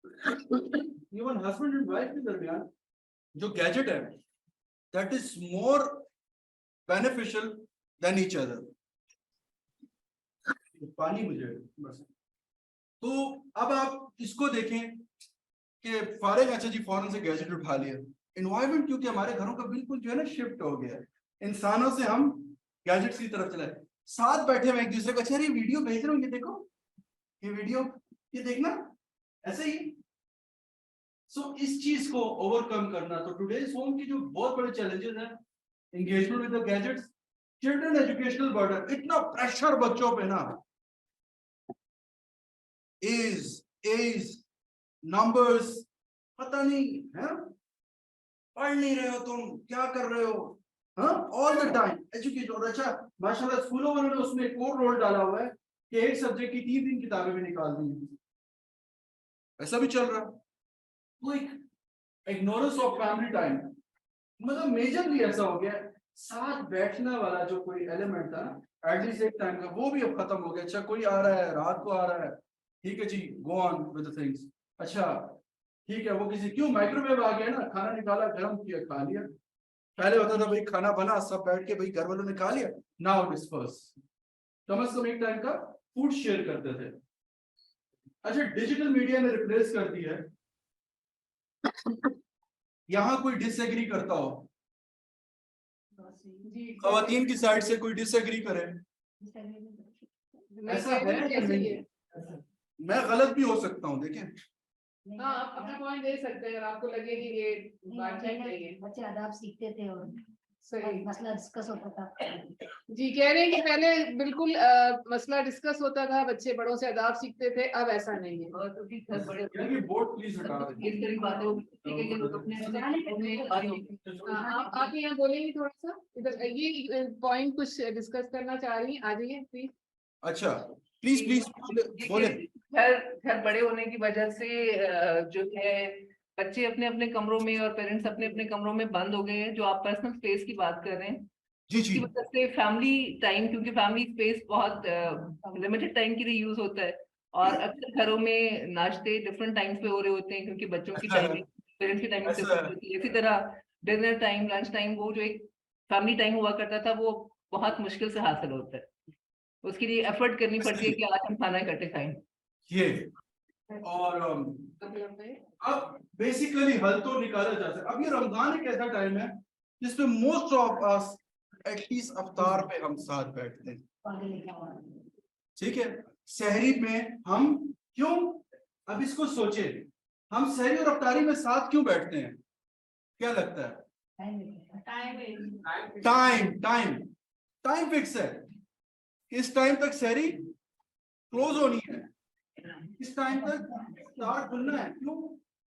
ایون ہسبینڈ اینڈ وائف کے درمیان جو گیجٹ ہے that is more beneficial than each other. پانی مجھے بس. تو اب آپ اس کو دیکھیں کہ فارغ, اچھا جی فوراً سے گیجٹ اٹھا لیا. انوائرمنٹ کیونکہ ہمارے گھروں کا بالکل جو ہے نا شفٹ ہو گیا ہے, انسانوں سے ہم گیجٹس کی طرف چلے. ساتھ بیٹھے ہوئے ایک دوسرے کو, اچھا یہ ویڈیو بھیج رہا ہوں, یہ دیکھو یہ ویڈیو, یہ دیکھنا, ایسے ہی. سو اس چیز کو اوور کم کرنا, تو ٹوڈیز ہوم کی جو بہت بڑے چیلنجز ہیں, engagement with the gadgets, children educational burden, اتنا پریشر بچوں پہ نا, ایج نمبرز پتہ نہیں ہے, پڑھ نہیں رہے ہو تم, کیا کر رہے ہو, ہاں آل دا ٹائم ایجوکیشن. اور اچھا ماشاء اللہ اسکولوں والوں نے اس میں ایک اور رول ڈالا ہوا ہے کہ ایک سبجیکٹ کی 3 کتابیں بھی نکال دی ہیں, ایسا بھی چل رہا. تو ایک اگنورنس آف فیملی ٹائم, مطلب میجرلی ایسا ہو گیا, ساتھ بیٹھنے والا جو کوئی ایلیمنٹ تھا ایٹ لیسٹ ایک ٹائم کا, وہ بھی اب ختم ہو گیا. اچھا کوئی آ رہا ہے رات کو آ رہا ہے, ٹھیک ہے جی گو آن ود دی تھنگس, اچھا ٹھیک ہے وہ کسی, کیوں مائکرو ویو آ گیا نا, کھانا نکالا گرم کیا کھا لیا. پہلے ہوتا تھا بھائی کھانا بنا سب بیٹھ کے بھائی گھر والوں نے کھا لیا, ناؤ ڈسپرس, کم از کم ایک ٹائم کا فوڈ شیئر کرتے تھے. اچھا ڈیجیٹل میڈیا نے ریپلیس کر دی ہے, یہاں کوئی ڈس ایگری کرتا ہو, خواتین کی سائڈ سے کوئی ڈس ایگری کرے, ایسا ہے یا نہیں؟ میں غلط بھی ہو سکتا ہوں, دیکھیں ہاں آپ اپنا پوائنٹ دے سکتے ہیں اگر آپ کو لگے کہ یہ بات ٹھیک نہیں ہے. بچے آداب سیکھتے تھے اور صحیح مسئلہ ڈسکس ہوتا تھا. جی کہہ رہے ہیں کہ پہلے بالکل مسئلہ ڈسکس ہوتا تھا, بچے بڑوں سے آداب سیکھتے تھے, اب ایسا نہیں ہے. بورڈ پلیز ہٹا دیں. آپ یہاں بولیں گے تھوڑا سا ادھر, یہ پوائنٹ کچھ ڈسکس کرنا چاہ رہی ہیں, آ جائیے پلیز. اچھا پلیز بولیں. گھر بڑے ہونے کی وجہ سے جو ہے بچے اپنے اپنے کمروں میں اور پیرنٹس اپنے اپنے کمروں میں بند ہو گئے ہیں. جو آپ پرسنل اسپیس کی بات کر رہے ہیں, جی اس کی وجہ سے فیملی ٹائم, کیونکہ فیملی اسپیس بہت لمیٹڈ ٹائم کے لیے یوز ہوتا ہے, اور اکثر گھروں میں ناشتے ڈفرنٹ ٹائمس پہ ہو رہے ہوتے ہیں کیونکہ بچوں کی ٹائمنگ پیرنٹس کی ٹائمنگ ڈفرنٹ ہوتی ہے. اسی طرح ڈنر ٹائم, لنچ ٹائم, وہ جو ایک فیملی ٹائم ہوا کرتا تھا وہ بہت مشکل سے حاصل ہوتا ہے. اس کے لیے ایفرٹ کرنی پڑتی ہے کہ آج ہم کھانا اکٹھے کھائیں. یہ اور اب بیسیکلی حل تو نکالا جا سکتا. اب یہ رمضان ایک ایسا ٹائم ہے جس پہ most of us at least افطار پہ ہم ساتھ بیٹھتے ہیں, ٹھیک ہے. سحری میں ہم کیوں, اب اس کو سوچے, ہم سحری اور افطاری میں ساتھ کیوں بیٹھتے ہیں, کیا لگتا ہے؟ ٹائم فکس ہے, اس ٹائم تک سحری کلوز ہونی ہے, اس ٹائم تک افطار کھلنا ہے, کیوں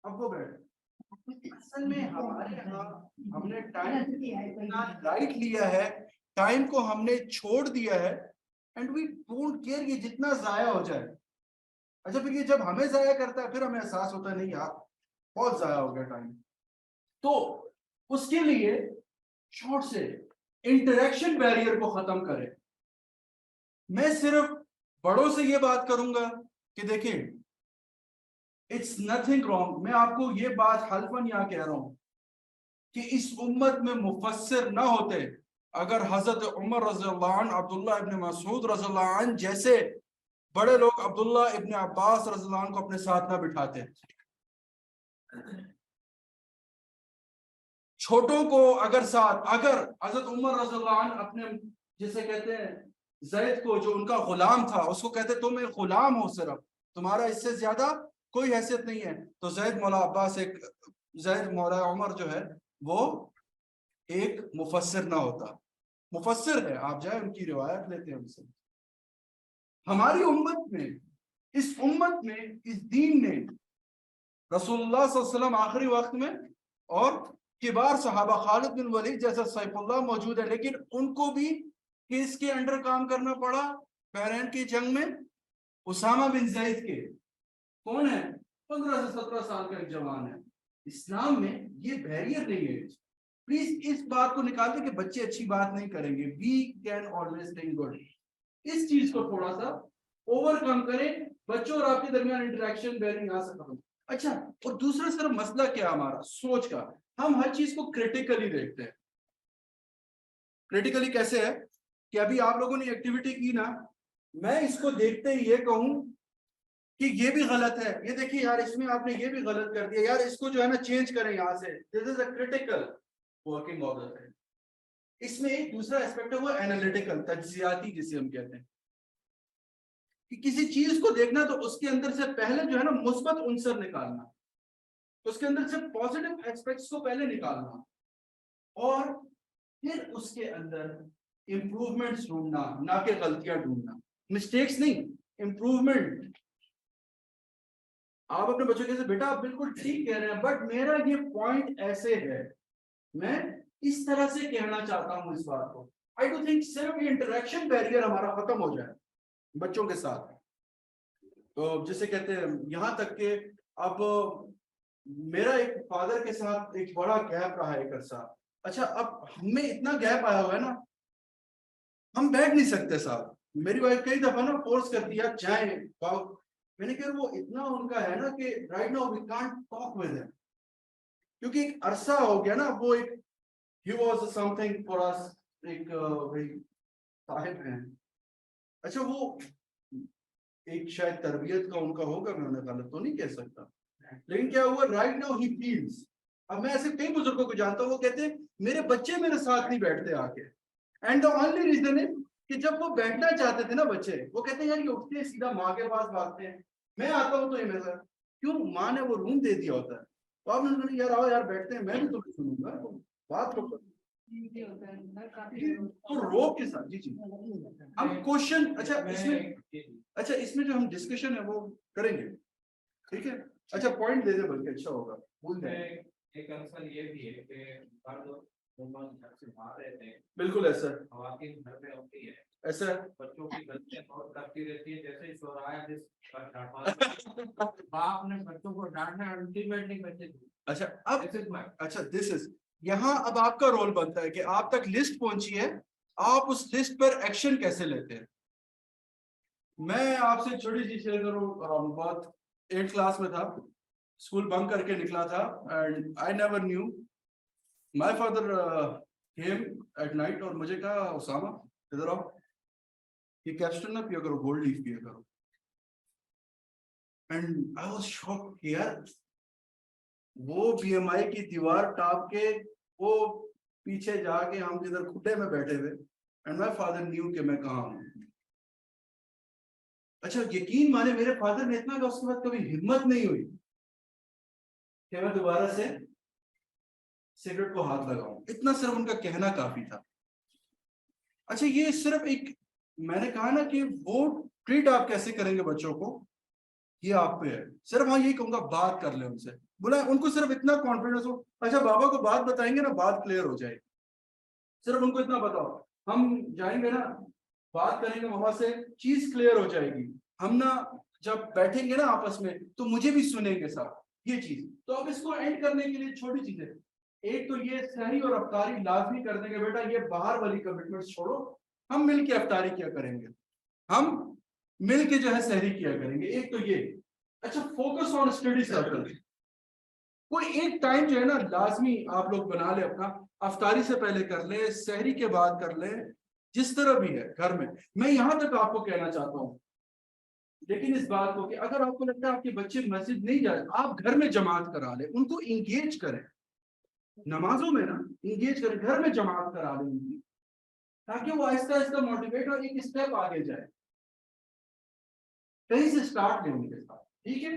اب وہ بیٹھ. اصل میں ہمارے یہاں ہم نے ٹائم رائٹ لیا ہے, ٹائم کو ہم نے چھوڑ دیا ہے, اینڈ وی ڈونٹ کیئر یہ جتنا ضائع ہو جائے. اچھا پھر یہ جب ہمیں ضائع کرتا ہے پھر ہمیں احساس ہوتا ہے نہیں یار بہت ضائع ہو گیا ٹائم. تو اس کے لیے شارٹ سے انٹریکشن بیریئر کو ختم کریں. میں صرف بڑوں سے یہ بات کروں گا کہ دیکھیں اٹس نتھنگ رانگ. میں آپ کو یہ بات حلفاً یہاں کہہ رہا ہوں کہ اس امت میں مفسر نہ ہوتے اگر حضرت عمر رضی اللہ عنہ, عبداللہ ابن مسعود رضی اللہ عنہ جیسے بڑے لوگ عبداللہ ابن عباس رضی اللہ عنہ کو اپنے ساتھ نہ بٹھاتے. چھوٹوں کو اگر ساتھ, اگر حضرت عمر رضی اللہ عنہ اپنے جسے کہتے ہیں زید کو جو ان کا غلام تھا اس کو کہتے تم ایک غلام ہو, صرف تمہارا اس سے زیادہ کوئی حیثیت نہیں ہے. تو زید مولا عباس زید مولا عمر جو ہے وہ ایک مفسر نہ ہوتا. مفسر ہے, آپ جائیں ان کی روایت لیتے ہیں ان سے. ہماری امت میں, اس امت میں, اس دین نے رسول اللہ صلی اللہ علیہ وسلم آخری وقت میں اور کبار صحابہ خالد بن ولید جیسا سیف اللہ موجود ہے, لیکن ان کو بھی کس کے انڈر کام کرنا پڑا؟ بحرین کی جنگ میں اسامہ بن زید کے. کون ہے؟ 15 سے 17 سال کا ایک جوان ہے. اسلام میں یہ بیریئر نہیں ہے. پلیز اس بات کو نکال دیں کہ بچے اچھی بات نہیں کریں گے. We can always think good. اس چیز کو تھوڑا سا اوور کم کریں. بچوں اور آپ کے درمیان انٹریکشن بیرنگ آ سکتا ہے. اچھا, اور دوسرا صرف مسئلہ کیا ہمارا سوچ کا, ہم ہر چیز کو کریٹیکلی دیکھتے ہیں. کریٹیکلی کیسے ہے کہ ابھی آپ لوگوں نے ایکٹیویٹی کی نا, میں اس کو دیکھتے ہی یہ کہوں کہ یہ بھی غلط ہے, یہ دیکھیے یار اس میں آپ نے یہ بھی غلط کر دیا, یار اس کو جو ہے نا چینج کریں یہاں سے. This is a critical working of the thing. اس میں ایک دوسرا ایسپیکٹ ہے وہ اینالیٹیکل, تجزیاتی جسے ہم کہتے ہیں, کہ کسی چیز کو دیکھنا تو اس کے اندر سے پہلے جو ہے نا مثبت عنصر نکالنا, اس کے اندر سے پازیٹیو ایسپیکٹس کو پہلے نکالنا, اور پھر اس کے اندر امپروومنٹس ڈھونڈنا, نہ کہ غلطیاں ڈھونڈنا. مسٹیکس نہیں, امپروومنٹ. آپ اپنے بچوں کے سے بیٹا آپ بالکل ٹھیک کہہ رہے ہیں, بٹ میرا یہ پوائنٹ ایسے ہے, میں اس طرح سے کہنا چاہتا ہوں اس بات کو. آئی ڈو تھنک صرف یہ انٹریکشن بیریئر ہمارا ختم ہو جائے بچوں کے ساتھ. تو جسے کہتے ہیں یہاں تک کہ اب میرا ایک فادر کے ساتھ ایک بڑا گیپ رہا ہے ایک عرصہ. اچھا, اب ہمیں اتنا گیپ آیا ہوا ہے نا, ہم بیٹھ نہیں سکتے ساتھ. میری وائف کئی دفعہ نا فورس کرتی ہے جائیں, میں نے کہا وہ اتنا ان کا ہے نا کہ right now we can't talk with ہم, کیونکہ ایک عرصہ ہو گیا نا. وہ ایک he was something for us, ایک صاحب ہیں. اچھا, وہ ایک شاید تربیت کا ان کا ہوگا, میں انہیں غلط تو نہیں کہہ سکتا, لیکن کیا ہوا رائٹ ناؤ ہی فیلز. اب میں ایسے کئی بزرگوں کو جانتا ہوں, وہ کہتے ہیں میرے بچے میرے ساتھ نہیں بیٹھتے آ کے, اینڈ دا اونلی ریزن ہے کہ جب وہ بیٹھنا چاہتے تھے نا بچے, وہ کہتے ہیں یار یہ اٹھتے ہیں سیدھا ماں کے پاس بھاگتے ہیں, میں آتا ہوں تو یہ میرا کیوں, ماں نے وہ روم دے دیا ہوتا ہے. تو آپ نے کہا یار آؤ یار بیٹھتے ہیں, میں بھی تمہیں سنوں گا, بات کو تو روک کے ساتھ. جی جی, ہم کوشچن, اچھا اس میں جو ہم ڈسکشن ہے وہ کریں گے, ٹھیک ہے. اچھا پوائنٹ دے دے بلکہ اچھا ہوگا. ایک اصل یہ بھی ہے کہ ہر لوگ گھر سے باہر رہتے ہیں, بالکل ایسا خواتین گھر میں ہوتی ہے, ایسا بچوں کی غلطیاں بہت کرتی رہتی ہے, جیسے ہی سورایا باپ نے بچوں کو ڈانٹنا الٹیمیٹلی بچے. اچھا اب اچھا دس از یہاں اب آپ کا رول بنتا ہے کہ آپ تک لسٹ پہنچی ہے, آپ اس لسٹ پر ایکشن کیسے لیتے ہیں. میں آپ سے چھوٹی سی شیئر کروں, بہت 8th کلاس میں تھا, اسکول بنک کر کے نکلا تھا, and I never knew. My father came at night اور مجھے کہا اسامہ ادھر آؤ, یہ کیپسٹن نہ پیا کرو, گولڈ لیف پیا کرو. اینڈ آئی واز شاکڈ, یار وہ بی ایم آئی کی دیوار ٹاپ کے وہ پیچھے جا کے ہم ادھر کھٹے میں بیٹھے ہوئے, اینڈ مائی فادر نیو کہ میں کہاں ہوں. اچھا یقین مانے میرے فادر نے اتنا کہ اس کے بعد کبھی ہمت نہیں ہوئی کہ میں دوبارہ سے سگریٹ کو ہاتھ لگاؤں. اتنا صرف ان کا کہنا کافی تھا. اچھا یہ صرف ایک, میں نے کہا نا کہ وہ ٹریٹ آپ کیسے کریں گے بچوں کو, یہ آپ پہ ہے. صرف ہاں یہی کہوں گا بات کر لیں ان سے, بولا ان کو صرف اتنا کانفیڈنس ہو, اچھا بابا کو بات بتائیں گے نا بات کلیئر ہو جائے گی. صرف ان کو اتنا بتاؤ, ہم جائیں گے نا بات کریں گے وہاں سے, چیز کلیئر ہو جائے گی. ہم نا جب بیٹھیں گے نا آپس میں تو مجھے بھی سنیں گے ساتھ, یہ چیز. تو اب اس کو اینڈ کرنے کے لیے چھوٹی چیزیں, ایک تو یہ سحری اور افطاری لازمی کر دیں گے, بیٹا یہ باہر والی کمٹمنٹ چھوڑو, ہم مل کے افطاری کیا کریں گے, ہم مل کے جو ہے سحری کیا کریں گے. ایک تو یہ. اچھا فوکس آن اسٹڈی سرکل, کوئی ایک ٹائم جو ہے نا لازمی آپ لوگ بنا لیں اپنا, افطاری سے پہلے کر لیں, سحری کے بعد کر لیں, جس طرح بھی ہے گھر میں. میں یہاں تک آپ کو کہنا چاہتا ہوں, لیکن اس بات کو کہ اگر آپ کو لگتا ہے آپ کے بچے مسجد نہیں جائیں, آپ گھر میں جماعت کرا لیں, ان کو انگیج کریں نمازوں میں نا, انگیج کریں, گھر میں جماعت کرا لیں ان کی, تاکہ وہ آہستہ آہستہ موٹیویٹ اور ایک اسٹیپ آگے جائے. کہیں سے اسٹارٹ لیں ان کے ساتھ, ٹھیک ہے.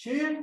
6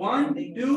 1 2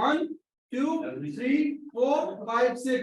1 2 3 4 5 6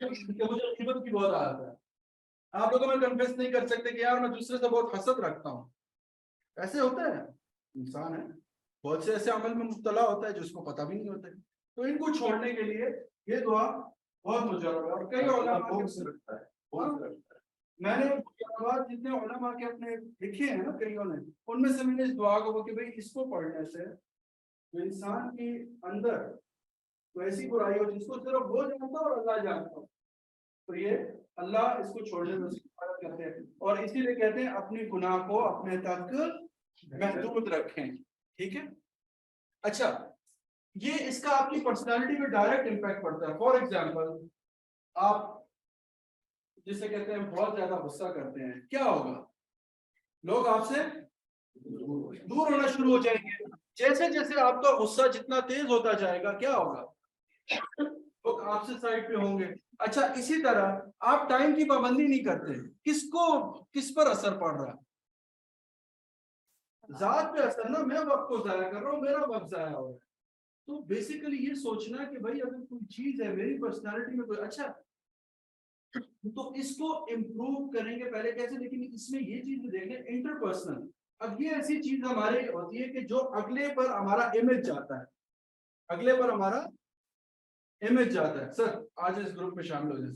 کہ مجھے غیبت کی بہت عادت ہے. آپ لوگوں میں کنفیس نہیں کر سکتے کہ یار میں دوسرے سے بہت حسد رکھتا ہوں. ایسے ہوتا ہے, انسان ہے, بہت سے ایسے عمل میں مبتلا ہوتا ہے جس کو پتہ بھی نہیں ہوتا ہے. تو ان کو چھوڑنے کے لیے یہ دعا بہت مجرب ہے. اور کئی علماء سے رکھتا ہے, میں نے جتنے علماء کے اپنے لکھے ہیں نا کئیوں نے, ان میں سے میں نے اس دعا کو کہ بھئی اس کو پڑھنے سے جو انسان کے اندر تو ایسی برائی ہو جس کو صرف وہ جانتا اور اللہ جانتا ہو, تو یہ اللہ اس کو چھوڑنے میں مدد کرتے ہیں. اور اسی لیے کہتے ہیں اپنی گناہ کو اپنے تک محدود رکھیں. ٹھیک ہے, اچھا یہ اس کا آپ کی پرسنالٹی میں ڈائریکٹ امپیکٹ پڑتا ہے. فار ایگزامپل آپ جسے کہتے ہیں بہت زیادہ غصہ کرتے ہیں, کیا ہوگا؟ لوگ آپ سے دور ہونا شروع ہو جائیں گے. جیسے جیسے آپ کا غصہ جتنا تیز ہوتا جائے گا کیا ہوگا؟ لوگ آپ سے سائڈ پہ ہوں گے. اچھا اسی طرح آپ ٹائم کی پابندی نہیں کرتے, کس پر اثر پڑ رہا ہے؟ ذات پہ اثر نا, میں وقت کو ضائع کر رہا ہوں, میرا وقت ضائع ہو رہا ہے. تو بیسیکلی یہ سوچنا کہ بھائی اگر کوئی چیز ہے میری پرسنالٹی میں کوئی اچھا تو اس کو امپروو کریں گے پہلے کیسے, لیکن اس میں یہ چیز دیکھیں انٹر پرسنل. اب یہ ایسی چیز ہمارے ہوتی ہے کہ جو اگلے پر ہمارا امیج جاتا ہے, اگلے پر ہمارا امیج جاتا ہے. سر آج اس گروپ میں شامل ہو جائے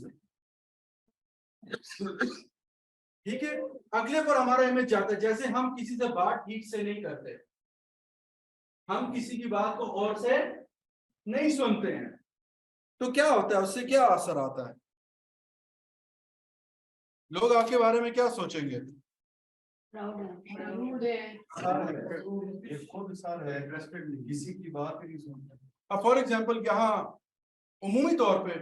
سر. ٹھیک ہے, اگلے پر ہمارا امیج جاتا ہے. جیسے ہم کسی سے بات ٹھیک سے نہیں کرتے, ہم کسی کی بات کو غور سے نہیں سنتے ہیں, تو کیا ہوتا ہے, اس سے کیا اثر آتا ہے؟ لوگ آپ کے بارے میں کیا سوچیں گے؟ کسی کی بات ہی نہیں سنتا. اب فار ایگزامپل یہاں عمومی طور پہ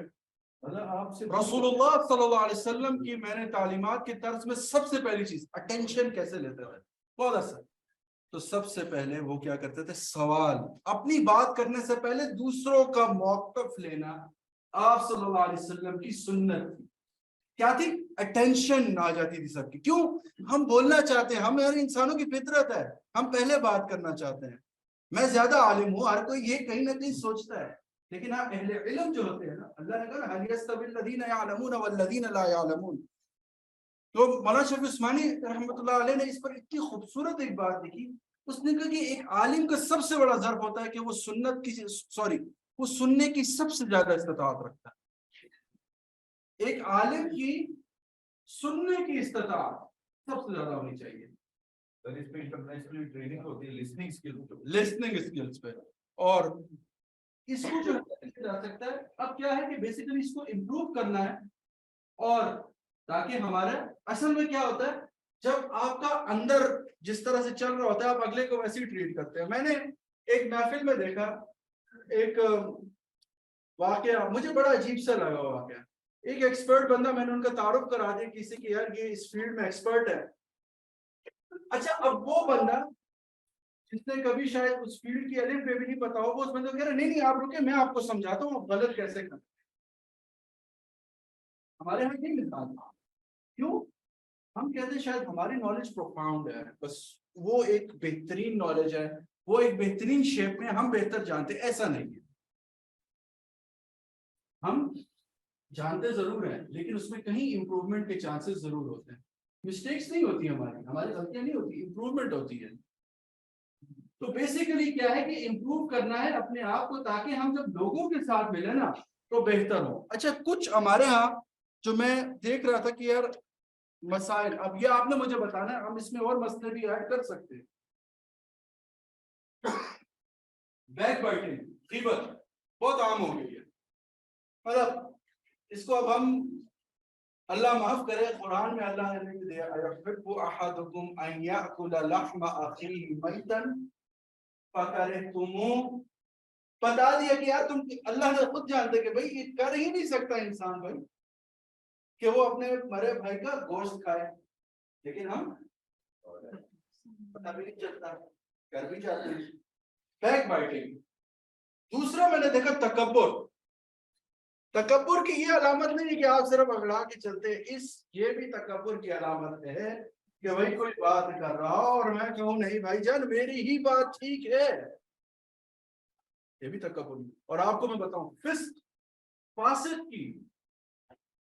آپ سے رسول اللہ صلی اللہ علیہ وسلم کی میں نے تعلیمات کے طرز میں سب سے پہلی چیز اٹینشن کیسے لیتے ہوئے بہت اثر. تو سب سے پہلے وہ کیا کرتے تھے, سوال, اپنی بات کرنے سے پہلے دوسروں کا موقف لینا. آپ صلی اللہ علیہ وسلم کی سنت تھی. کیا تھی؟ اٹینشن آ جاتی تھی سب کی. کیوں؟ ہم بولنا چاہتے ہیں, ہم یار انسانوں کی فطرت ہے, ہم پہلے بات کرنا چاہتے ہیں. میں زیادہ عالم ہوں, ہر کوئی یہ کہیں نہ کہیں سوچتا ہے, لیکن آپ اہل علم جو ہوتے ہیں نا, اللہ نے کہا هل يستوي الذين يعلمون والذين لا يعلمون. تو مولانا شفیع عثمانی رحمۃ اللہ علیہ نے اس پر اتنی خوبصورت ایک بات لکھی. اس نے کہا کہ ایک عالم کا سب سے بڑا ضرب ہوتا ہے کہ وہ سنت کی وہ سننے کی سب سے زیادہ استطاعت رکھتا ہے. ایک عالم کی سننے کی استطاعت سب سے زیادہ ہونی چاہیے. اس پہ انٹرنیشنل ٹریننگ ہوتی ہے لسننگ اسکلز پہ, اور اس کو جو جا سکتا ہے. اب کیا ہے کہ بیسیکلی اس کو امپروو کرنا ہے, اور تاکہ ہمارا اصل میں کیا ہوتا ہے, جب آپ کا اندر جس طرح سے چل رہا ہوتا ہے آپ اگلے کو ویسے ہی ٹریٹ کرتے ہیں. میں نے ایک محفل میں دیکھا ایک واقعہ, مجھے بڑا عجیب سا لگا واقعہ. ایک ایکسپرٹ بندہ, میں نے ان کا تعارف کرا دیا کسی کہ یار یہ اس فیلڈ میں ایکسپرٹ ہے. اچھا اب وہ بندہ جس نے کبھی شاید اس فیلڈ کی الف بے بھی نہیں پتا ہو, وہ اس بندے کو کہہ رہا نہیں آپ رکے, میں آپ کو سمجھاتا ہوں آپ غلط کیسے کریں. ہمارے یہاں نہیں ملتا. کیوں؟ ہم کہتے ہیں شاید ہماری نالج پروفاؤنڈ ہے, بس وہ ایک بہترین نالج ہے, وہ ایک بہترین شیپ میں ہم بہتر جانتے. ایسا نہیں ہے, ہم جانتے ضرور ہیں لیکن اس میں کہیں امپروومنٹ کے چانسز ضرور ہوتے ہیں. مسٹیکس نہیں ہوتی ہماری غلطیاں نہیں ہوتی, امپروومنٹ ہوتی ہے. تو بیسیکلی کیا ہے کہ امپروو کرنا ہے اپنے آپ کو, تاکہ ہم جب لوگوں کے ساتھ ملے نا تو بہتر ہو. اچھا کچھ ہمارے ہاں جو میں دیکھ رہا تھا کہ یار مسائل, اب یہ آپ نے مجھے بتانا ہے, ہم اس میں اور مسئلے بھی ایڈ کر سکتے ہیں. بیک بائٹنگ, غیبت بہت عام ہو گئی ہے. مطلب اس کو اب ہم, اللہ معاف کرے, قرآن میں اللہ نے لکھ دیا اَيُحِبُّ أَحَدُكُمْ أَن يَأْكُلَ لَحْمَ أَخِيهِ مَيْتًا فَكَرِهْتُمُوهُ. بتا دیا کہ یار تم, اللہ نے خود جانتے کہ بھائی یہ کر ہی نہیں سکتا انسان بھائی کہ وہ اپنے مرے بھائی کا گوشت کھائے, لیکن ہم پتہ بھی نہیں چلتا, کر بھی جاتے ہیں. Back biting. دوسرا میں نے دیکھا تکبر. تکبر کی یہ علامت نہیں ہے کہ آپ صرف اگڑا کے چلتے ہیں, یہ بھی تکبر کی علامت ہے کہ بھائی کوئی بات کر رہا اور میں کہوں نہیں بھائی جان میری ہی بات ٹھیک ہے, یہ بھی تکبر. اور آپ کو میں بتاؤں فسق, فاسق کی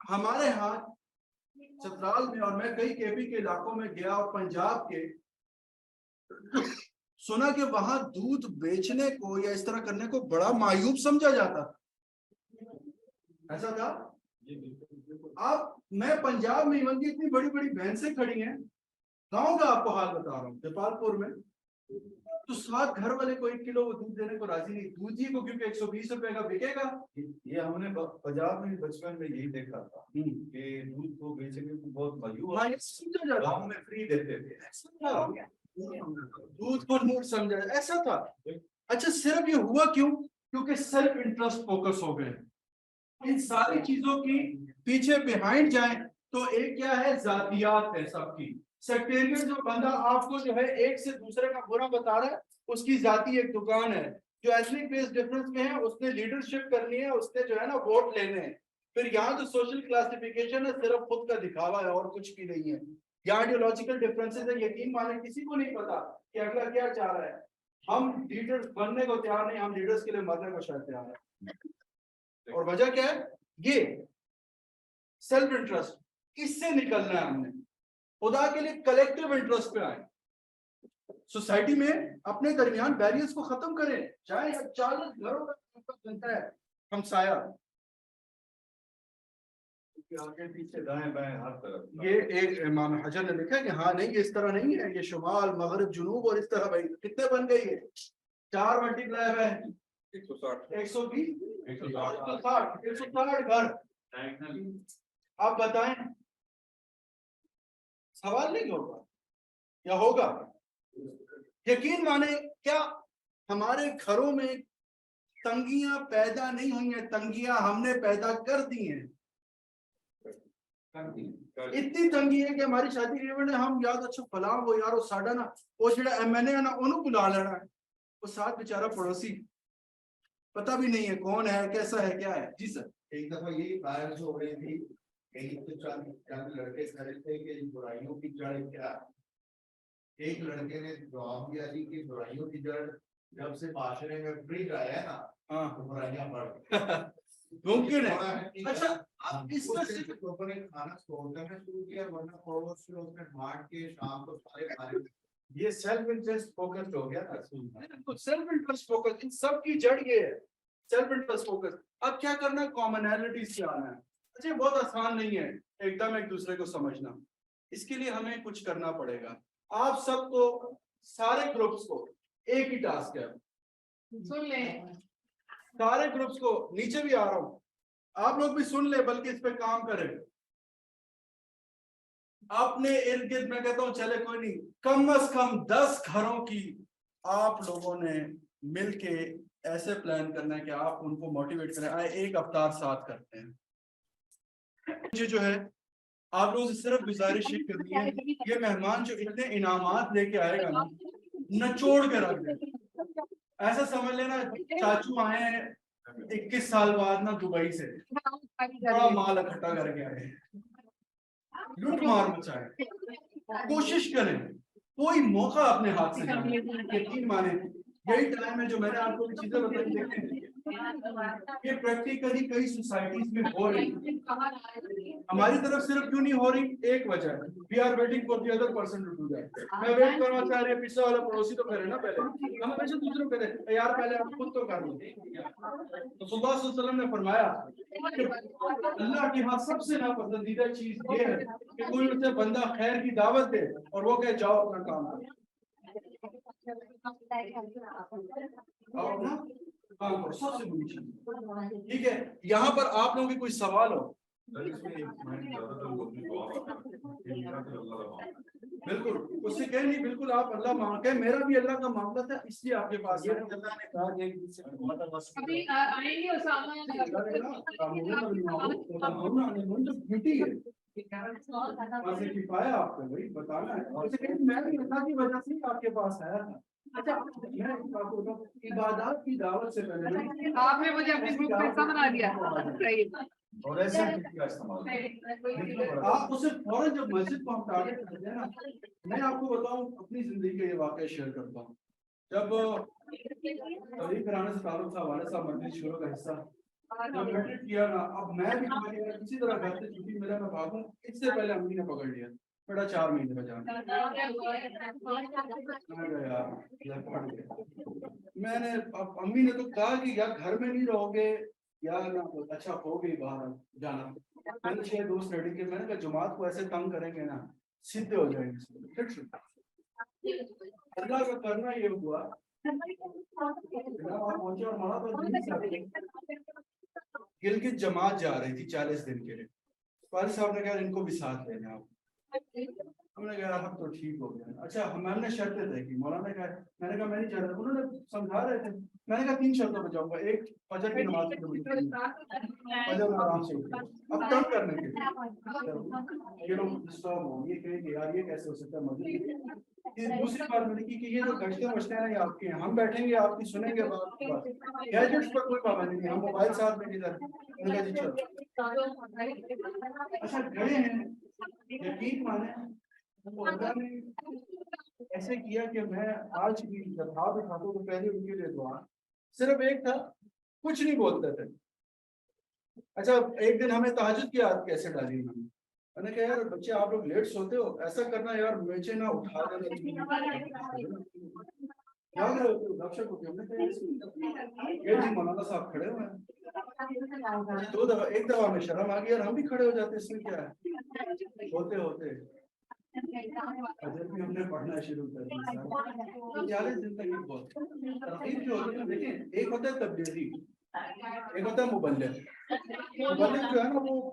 ہمارے ہاں چترال میں اور میں کئی کے پی کے علاقوں میں گیا اور پنجاب کے سنا کہ وہاں دودھ بیچنے کو یا اس طرح کرنے کو بڑا معیوب سمجھا جاتا تھا. ایسا تھا. آپ میں پنجاب میں ایون کی اتنی بڑی بڑی بھینسیں کھڑی ہیں, گاؤں کا آپ کو حال بتا رہا ہوں, جپال پور میں تو 7 گھر والے کو 1 کلو وہ دودھ دینے کو راضی نہیں, دودھ ہی کو کیونکہ 120 روپے کا بکے گا. یہ ہم نے پنجاب میں بچپن میں یہی دیکھا تھا کہ دودھ کو بیچنے کو بہت مایوب ہاں, یہ سمجھا جاتا گاؤں میں فری دیتے تھے. تھا. دودھ کو نور سمجھا ایسا تھا. اچھا صرف یہ ہوا کیوں؟ کیونکہ سیلف انٹرسٹ فوکس ہو گئے. ان ساری چیزوں کی پیچھے بیہائنڈ جائیں تو ایک کیا ہے, ذاتیات ہے سب کی. سیکٹیرین جو بندہ آپ کو جو ہے ایک سے دوسرے کا برا بتا رہا ہے, اس کی ذاتی ایک دکان ہے. جو ایتھنک بیس ڈفرنس میں ہے اس نے لیڈرشپ کرنی ہے, اس نے جو ہے نا ووٹ لینے ہیں. پھر یہاں جو سوشل کلاسیفیکیشن ہے صرف خود کا دکھاوا ہے اور کچھ بھی نہیں ہے. یہاں آئیڈیولوجیکل ڈفرینسز ہے, یقین مانے کسی کو نہیں پتا کہ اگلا کیا چاہ رہا ہے. ہم لیڈرز بننے کو تیار نہیں, ہم لیڈرز کے لیے مرنے کو شاید تیار ہیں. اور وجہ کیا ہے؟ یہ سیلف انٹرسٹ. اس سے نکلنا ہے ہم نے. خدا کے لیے کلیکٹیو انٹرسٹ پہ آئے. سوسائٹی میں اپنے درمیان بیریئرز کو ختم کریں. چاہے 40 گھروں کا بنتا ہے ہمسایہ, آگے پیچھے دائیں بائیں ہر طرف. یہ ایک امام حجر نے لکھا کہ ہاں نہیں, یہ اس طرح نہیں ہے, یہ شمال مغرب جنوب اور اس طرح. بھائی کتنے بن گئی ہے؟ 4 ملٹیپلائی ہے 120 160 گھر. آپ بتائیں, سوال نہیں ہوگا یا ہوگا؟ یقین مانے کیا ہمارے گھروں میں تنگیاں پیدا نہیں ہوئی ہیں, تنگیاں ہم نے پیدا کر دی ہیں. اتنی تنگی ہے کہ ہماری شادی کے ایونٹ ہم یاد اچھا فلاں وہ یار وہ ساڈا نا وہ جڑا ایم این اے ہے نا انہوں بلا لینا ہے, وہ ساتھ بیچارہ پڑوسی پتہ بھی نہیں ہے کون ہے کیسا ہے کیا ہے. جی سر. ایک دفعہ یہی بحث ہو رہی تھی, کہیں تو چند لڑکے کھڑے تھے کہ ان برائیوں کی جڑ کیا. ایک لڑکے نے جواب دیا جی کہ برائیوں کی جڑ جب سے معاشرے میں فریج آیا ہے نا, ہاں تو برائیاں بڑھ گئی. ممکن ہے. اچھا اب اس کا صرف کھانا اسٹور کرنا شروع کیا, ورنہ پڑوس سے اس نے بانٹ کے شام کو سارے کھانے. یہ سیلف انٹرسٹ فوکس ہو گیا نا. سیلف انٹرسٹ فوکس, ان سب کی جڑ یہ ہے سیلف انٹرسٹ فوکس. اب کیا کرنا ہے, کامنالٹیز سے آنا ہے. اچھا بہت آسان نہیں ہے ایک دم ایک دوسرے کو سمجھنا. اس کے لیے ہمیں کچھ کرنا پڑے گا. آپ سب کو سارے گروپس کو ایک ہی ٹاسک ہے, سن لیں. سارے گروپس کو نیچے بھی آ رہا ہوں, آپ لوگ بھی سن لیں بلکہ اس پہ کام کریں. اپنے ارد گرد میں کہتا ہوں چلے کوئی نہیں, کم از کم 10 گھروں کی آپ لوگوں نے مل کے ایسے پلان کرنا ہے کہ آپ ان کو موٹیویٹ کریں. آئے ایک افطار ساتھ کرتے ہیں. مجھے جو ہے آپ لوگوں سے صرف گزارش یہ کرنی ہے, یہ مہمان جو اتنے انعامات لے کے آئے گا نا, نچوڑ کے رکھ دیں. ایسا سمجھ لینا چاچو آئے ہیں 21 سال بعد نا دبئی سے, بڑا مال اکٹھا کر کے آئے, لوٹ مار مچائے. کوشش کریں کوئی موقع اپنے ہاتھ سے جائے. یقین مانیں یہی ٹائم ہے جو میں نے آپ کو چیزیں بتائی دیکھیں یہ پریکٹیکلی کئی سوسائٹیز میں ہو رہی ہے. ہماری طرف صرف کیوں نہیں ہو رہی, ایک وجہ ہے, we are waiting for the other person to do that. میں ویٹ کرنا چاہ رہے پیچھے والا پڑوسی تو کرے نا پہلے, ہم ہمیشہ دوسروں کو کہتے ہیں یار پہلے آپ خود تو کر لو. رسول اللہ صلی اللہ علیہ وسلم نے فرمایا کہ اللہ کے ہاں سب سے ناپسندیدہ چیز یہ ہے کہ کوئی اسے بندہ خیر کی دعوت دے اور وہ کہے جاؤ اپنا کام کرو. سب سے بڑی چیز. ٹھیک ہے, یہاں پر آپ لوگوں کے کوئی سوال ہو؟ بالکل اس سے کہیں نہیں, بالکل آپ اللہ مانگتے ہیں, میرا بھی اللہ کا معاملہ تھا اس لیے آپ کے پاس ہے. ابھی آئیں گے اسامہ. بیوٹی ہے کفایا آپ کو بھائی بتانا ہے. میں بھی اللہ کی وجہ سے آپ کے پاس آیا تھا. اچھا میں عبادات کی دعوت سے پہلے آپ نے مجھے اپنے گروپ میں حصہ بنا دیا. اور ایسے کا استعمال آپ اسے فوراً جب مسجد کو ہم ٹارگیٹ کرتے ہیں نا, میں آپ کو بتاؤں اپنی زندگی کا یہ واقعہ شیئر کرتا ہوں. جب تبلیغ کرانے سے تعلق تھا, والد صاحب مجلس شروع کا حصہ, جب میٹرک کیا نا اب میں بھی کسی طرح گھر سے چھٹی ملا میں بھاگوں اس سے پہلے امی نے پکڑ لیا بیٹا 4 مہینے کا جانا میں نے اب امی نے تو کہا کہ یا گھر میں نہیں رہو گے یا نہ اچھا ہو گئی باہر جانا میں نے 6 دوست ریڈی کیے میں نے کہا جماعت کو ایسے تنگ کریں گے نا سیدھے ہو جائیں گے اللہ کا کرنا یہ ہوا پہنچے اور وہاں پر گلگت جماعت جا رہی تھی 40 دن کے لیے قاری صاحب نے کہا ان کو بھی ساتھ لینا ہم نے کہا اب تو ٹھیک ہو گیا اچھا ہم نے شرطیں طے کی مولانا نے کہا میں نے کہا میں نہیں چاہتا انہوں نے سمجھا رہے تھے میں نے کہا 3 شرطوں پہ جاؤں گا ایک فجر کی نماز فجر میں آرام سے اٹھے اب تنگ کرنے کے لیے یہ لوگ ڈسٹرب ہوں یہ کہیں کہ یار یہ کیسے ہو سکتا ہے مسجد دوسری بات میں نے کی کہ یہ جو گشتے مشتے ہیں یہ آپ کے ہیں ہم بیٹھیں گے آپ کی سنیں گے بات گیجٹس پر کوئی پابندی نہیں ہم موبائل ساتھ میں نہیں رکھتے میں نے کہا جی چلو اچھا گئے ہیں یقین مانے وہ اللہ نے ایسے کیا کہ میں آج بھی جب ہاتھ اٹھاتا ہوں تو پہلے ان کے لیے دعا صرف ایک تھا کچھ نہیں بولتے تھے اچھا ایک دن ہمیں تہجد کی عادت کیسے ڈالی میں نے کہا یار بچے آپ لوگ لیٹ سوتے ہو ایسا کرنا یار مجھے نہ اٹھا دینا یاد رہے دکشک ہوتے ہم نے کہا یہ جی مولانا صاحب کھڑے ہوئے ہیں 2 دفعہ ایک دفعہ میں شرم آ گئی اور ہم بھی کھڑے ہو جاتے اس میں کیا ہے ہوتے ہوتے اجر بھی ہم نے پڑھنا شروع کر دیا 40 دن تک یہ بہت ترغیب جو ہوتی ہے دیکھیں ایک ہوتا ہے تبلیغی ایک ہوتا ہے مبلغ مبلغ جو ہے نا وہ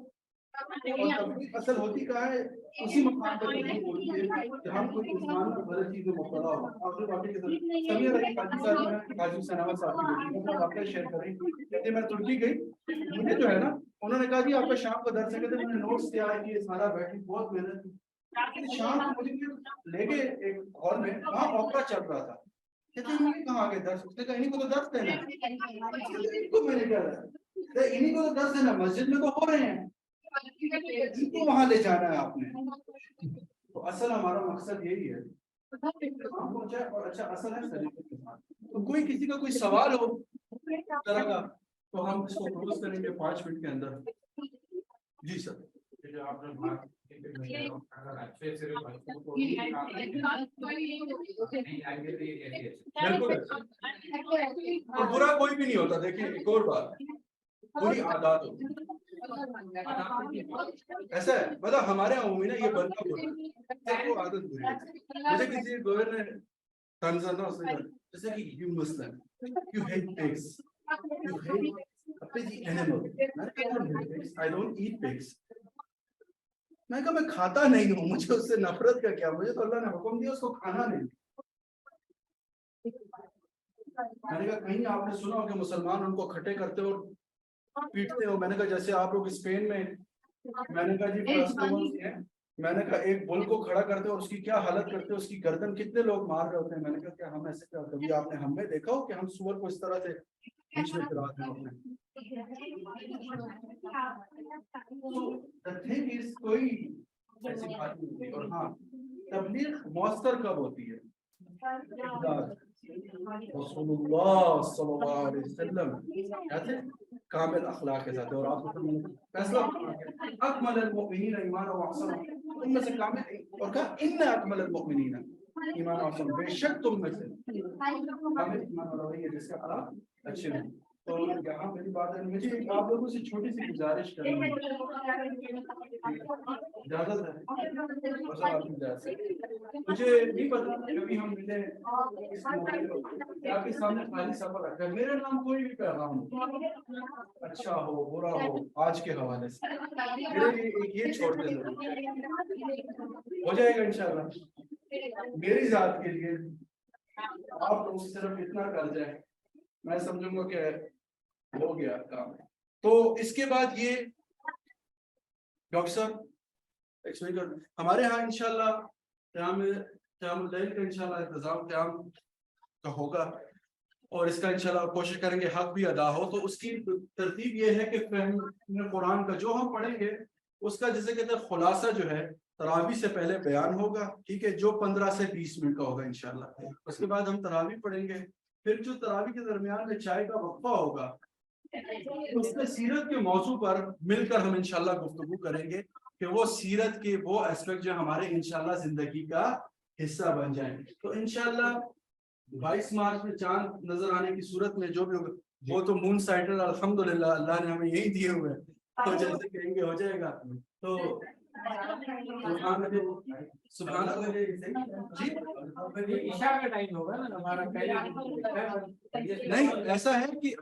اور تبلیغ اصل ہوتی کہاں ہے اسی مقام پر ہوتی ہے کہ ہم کوئی انسان میں غلط چیزیں مبتلا ہو آپ نے واقعی کے ساتھ سمیہ رہی قاضی صاحب نے قاضی سناوت صاحب کی بیٹی اپنا واقعہ شیئر کریں کہتے میں ترکی گئی مجھے جو ہے نا انہوں نے کہا کہ آپ کا شام کو درس ہے کہتے میں نے نوٹس تیار کیے سارا بیٹھی بہت محنت کی شام کو مجھے لے گئے ایک ہال میں وہاں اوپرا چل رہا تھا کہتے ہیں انہیں کہاں آگے درس اس نے کہا انہیں کو تو درس دینا ہے انہیں کو میں نے کہا رہا ہے انہیں کو تو درس دینا مسجد میں تو ہو رہے ہیں ان کو وہاں لے جانا ہے آپ نے تو اصل ہمارا مقصد یہی ہے اور اچھا اصل ہے سلیقے کے ساتھ تو کوئی کسی کا کوئی سوال ہو طرح کا تو ہم اس کو کلوز کریں گے 5 منٹ کے اندر جی سر آپ نے اور برا کوئی بھی نہیں ہوتا دیکھیں ایک اور بات بری عادات ہوتی ایسا ہے مطلب ہمارے عمومی نا یہ بنتا وہ عادت بری ہے مجھے کسی گورنر نے تنزانہ اس نے جیسے کہ you Muslim you hate pigs you hate a piggy animal I don't eat pigs میں کہا میں کھاتا نہیں ہوں مجھے اس سے نفرت کا کیا مجھے تو اللہ نے حکم دیا اس کو کھانا نہیں میں نے کہا کہیں آپ نے سنا ہو کہ مسلمان ان کو کھٹے کرتے اور پیٹتے ہو میں نے کہا جیسے آپ لوگ اسپین میں میں نے کہا جی میں نے کہا ایک بل کو کھڑا کرتے اور اس کی کیا حالت کرتے اس کی گردن کتنے لوگ مار رہے ہوتے ہیں میں نے کہا کیا ہم ایسے کیا کبھی آپ نے ہم میں دیکھا ہو کہ ہم سور کو اس طرح سے بیچ میں پھراتے ہیں اپنے کوئی ایسی بات نہیں ہوتی اور ہاں تبلیغ مؤثر کب ہوتی ہے رسول اللہ صلی اللہ علیہ وسلم کہتے ہیں کامل اخلاق کے ساتھ اور آپ کو فیصلہ اکمل المؤمنین ایمان و احسن ان میں سے کامل اور کہا ان اکمل المؤمنین ایمان و احسن بے شک تم میں سے کامل ایمان والا وہی ہے جس کا اخلاق اچھے ہیں تو یہاں میری بات ہے مجھے آپ لوگوں سے چھوٹی سی گزارش کرنی ہے اجازت ہے مجھے نہیں پتا کبھی ہم ملے اس موقع پر آپ کے سامنے خالی سفر رکھا ہے میرا نام کوئی بھی پیغام ہو اچھا ہو برا ہو آج کے حوالے سے میرے لیے ایک یہ چھوڑ دے ہو جائے گا انشاءاللہ میری ذات کے لیے آپ لوگ صرف اتنا کر جائیں میں سمجھوں گا کہ ہو گیا کام تو اس کے بعد یہ ڈاکٹر صاحب ہمارے ہاں انشاءاللہ قیام اللیل کا انشاءاللہ انتظام قیام کا ہوگا اور اس کا انشاءاللہ کوشش کریں گے حق بھی ادا ہو تو اس کی ترتیب یہ ہے کہ فہم قرآن کا جو ہم پڑھیں گے اس کا جیسے کہتے ہیں خلاصہ جو ہے تراویح سے پہلے بیان ہوگا ٹھیک ہے جو 15 سے 20 منٹ کا ہوگا انشاءاللہ اس کے بعد ہم تراویح پڑھیں گے پھر جو تراویح کے درمیان میں چائے کا وقفہ ہوگا اس میں سیرت کے موضوع پر مل کر ہم انشاءاللہ گفتگو کریں گے کہ وہ سیرت کے وہ اسپیکٹ جو ہمارے انشاءاللہ زندگی کا حصہ بن جائیں. تو انشاءاللہ 22 مارچ میں چاند نظر آنے کی صورت میں جو بھی ہوگا وہ تو مون سائٹر الحمدللہ اللہ نے ہمیں یہی دیے ہوئے ہیں, تو جیسے کہیں گے ہو جائے گا. تو سبحان اللہ جی عشاء کا ٹائم ہوگا نا ہمارا پہلے نہیں ایسا ہے کہ